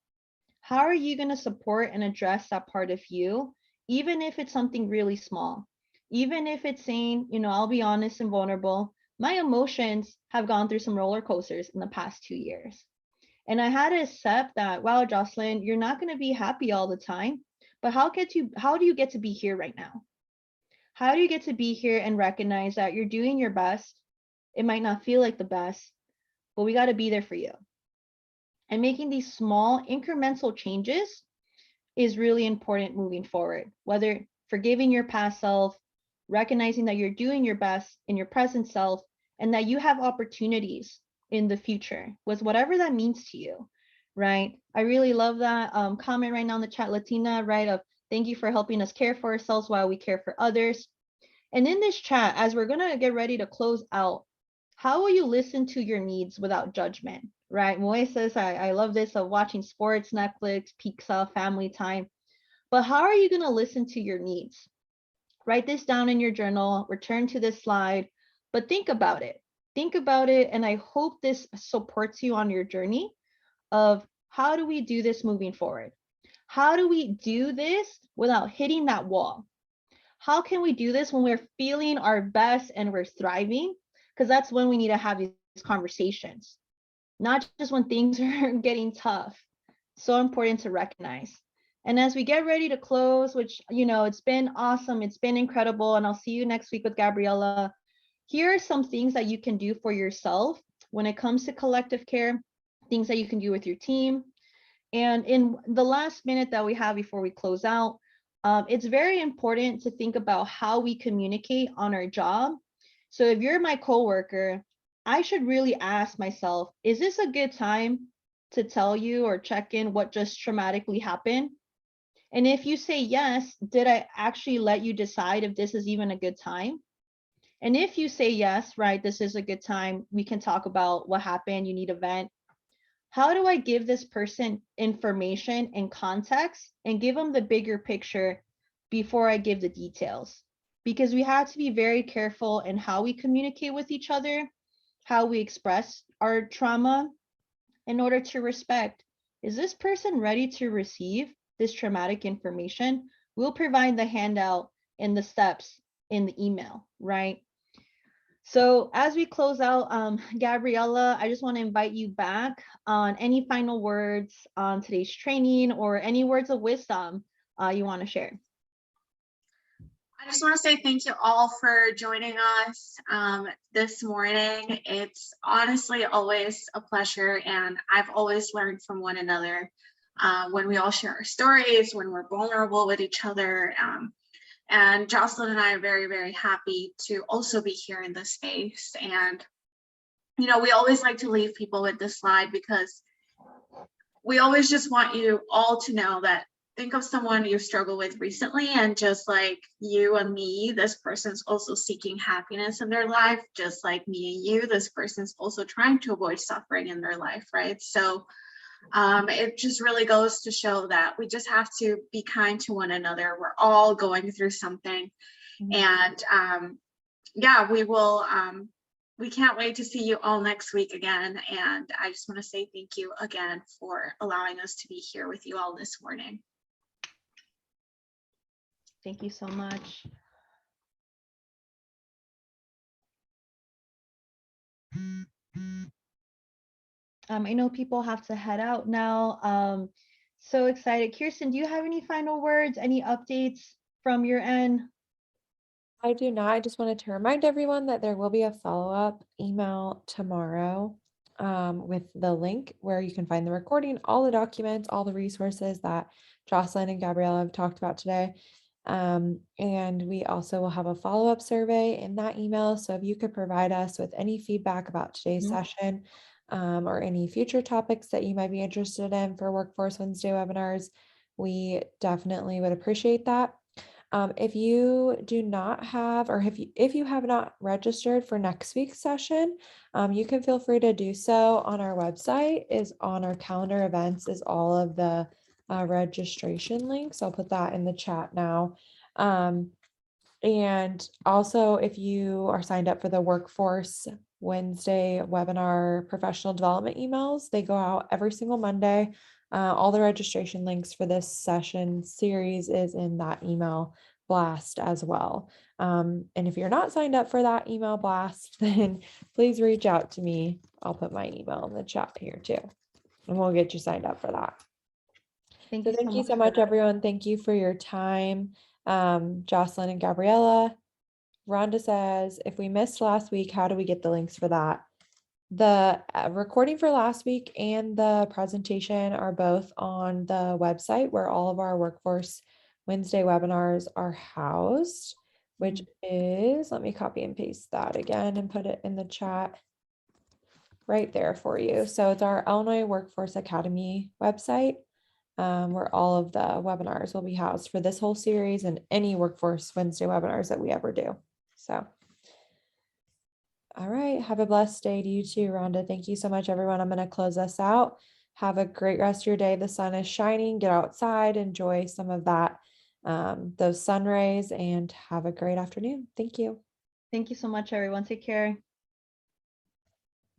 How are you going to support and address that part of you, even if it's something really small? Even if it's saying, you know, I'll be honest and vulnerable, my emotions have gone through some roller coasters in the past 2 years. And I had to accept that, wow, Jocelyn, you're not going to be happy all the time, but how do you get to be here right now? How do you get to be here and recognize that you're doing your best? It might not feel like the best, but we got to be there for you. And making these small incremental changes is really important moving forward, whether forgiving your past self, recognizing that you're doing your best in your present self, and that you have opportunities in the future with whatever that means to you, right? I really love that comment right now in the chat, Latina, right? Of thank you for helping us care for ourselves while we care for others. And in this chat, as we're gonna get ready to close out, how will you listen to your needs without judgment, right? Moe says, I love this of watching sports, Netflix, pizza, family time. But how are you gonna listen to your needs? Write this down in your journal, return to this slide, but think about it. Think about it, and I hope this supports you on your journey of how do we do this moving forward? How do we do this without hitting that wall? How can we do this when we're feeling our best and we're thriving? Because that's when we need to have these conversations, not just when things are getting tough. So important to recognize. And as we get ready to close, which, you know, it's been awesome, it's been incredible, and I'll see you next week with Gabriella. Here are some things that you can do for yourself when it comes to collective care, things that you can do with your team. And in the last minute that we have before we close out, it's very important to think about how we communicate on our job. So if you're my coworker, I should really ask myself, is this a good time to tell you or check in what just traumatically happened? And if you say yes, did I actually let you decide if this is even a good time? And if you say yes, right, this is a good time, we can talk about what happened, you need a vent. How do I give this person information and context and give them the bigger picture before I give the details? Because we have to be very careful in how we communicate with each other, how we express our trauma in order to respect, is this person ready to receive this traumatic information? We'll provide the handout and the steps in the email, right? So as we close out, Gabriella, I just want to invite you back on any final words on today's training or any words of wisdom you want to share. I just want to say thank you all for joining us this morning. It's honestly always a pleasure, and I've always learned from one another when we all share our stories, when we're vulnerable with each other. And Jocelyn and I are very, very happy to also be here in this space. And, you know, we always like to leave people with this slide because we always just want you all to know that think of someone you struggle with recently, and just like you and me, this person's also seeking happiness in their life. Just like me and you, this person's also trying to avoid suffering in their life, right? So it just really goes to show that we just have to be kind to one another. We're all going through something. And yeah, we can't wait to see you all next week again. And I just want to say thank you again for allowing us to be here with you all this morning. Thank you so much. I know people have to head out now. So excited. Kirsten, do you have any final words, any updates from your end? I do not. I just wanted to remind everyone that there will be a follow-up email tomorrow with the link where you can find the recording, all the documents, all the resources that Jocelyn and Gabriella have talked about today. And we also will have a follow-up survey in that email. So if you could provide us with any feedback about today's session, or any future topics that you might be interested in for Workforce Wednesday webinars, we definitely would appreciate that. If you do not have, or if you have not registered for next week's session, you can feel free to do so on our website. Is on our calendar events is all of the registration links. I'll put that in the chat now. And also, if you are signed up for the Workforce Wednesday webinar professional development emails, they go out every single Monday. All the registration links for this session series is in that email blast as well. And if you're not signed up for that email blast, then please reach out to me. I'll put my email in the chat here too, and we'll get you signed up for that. Thank So you thank you so for much, that. everyone. Thank you for your time. Jocelyn and Gabriella. Rhonda says, if we missed last week, how do we get the links for that? The recording for last week and the presentation are both on the website where all of our Workforce Wednesday webinars are housed, which is, let me copy and paste that again and put it in the chat right there for you. So it's our Illinois Workforce Academy website, where all of the webinars will be housed for this whole series and any Workforce Wednesday webinars that we ever do. So, all right, have a blessed day to you too, Rhonda. Thank you so much, everyone. I'm going to close us out. Have a great rest of your day. The sun is shining. Get outside, enjoy some of that, those sun rays, and have a great afternoon. Thank you. Thank you so much, everyone. Take care.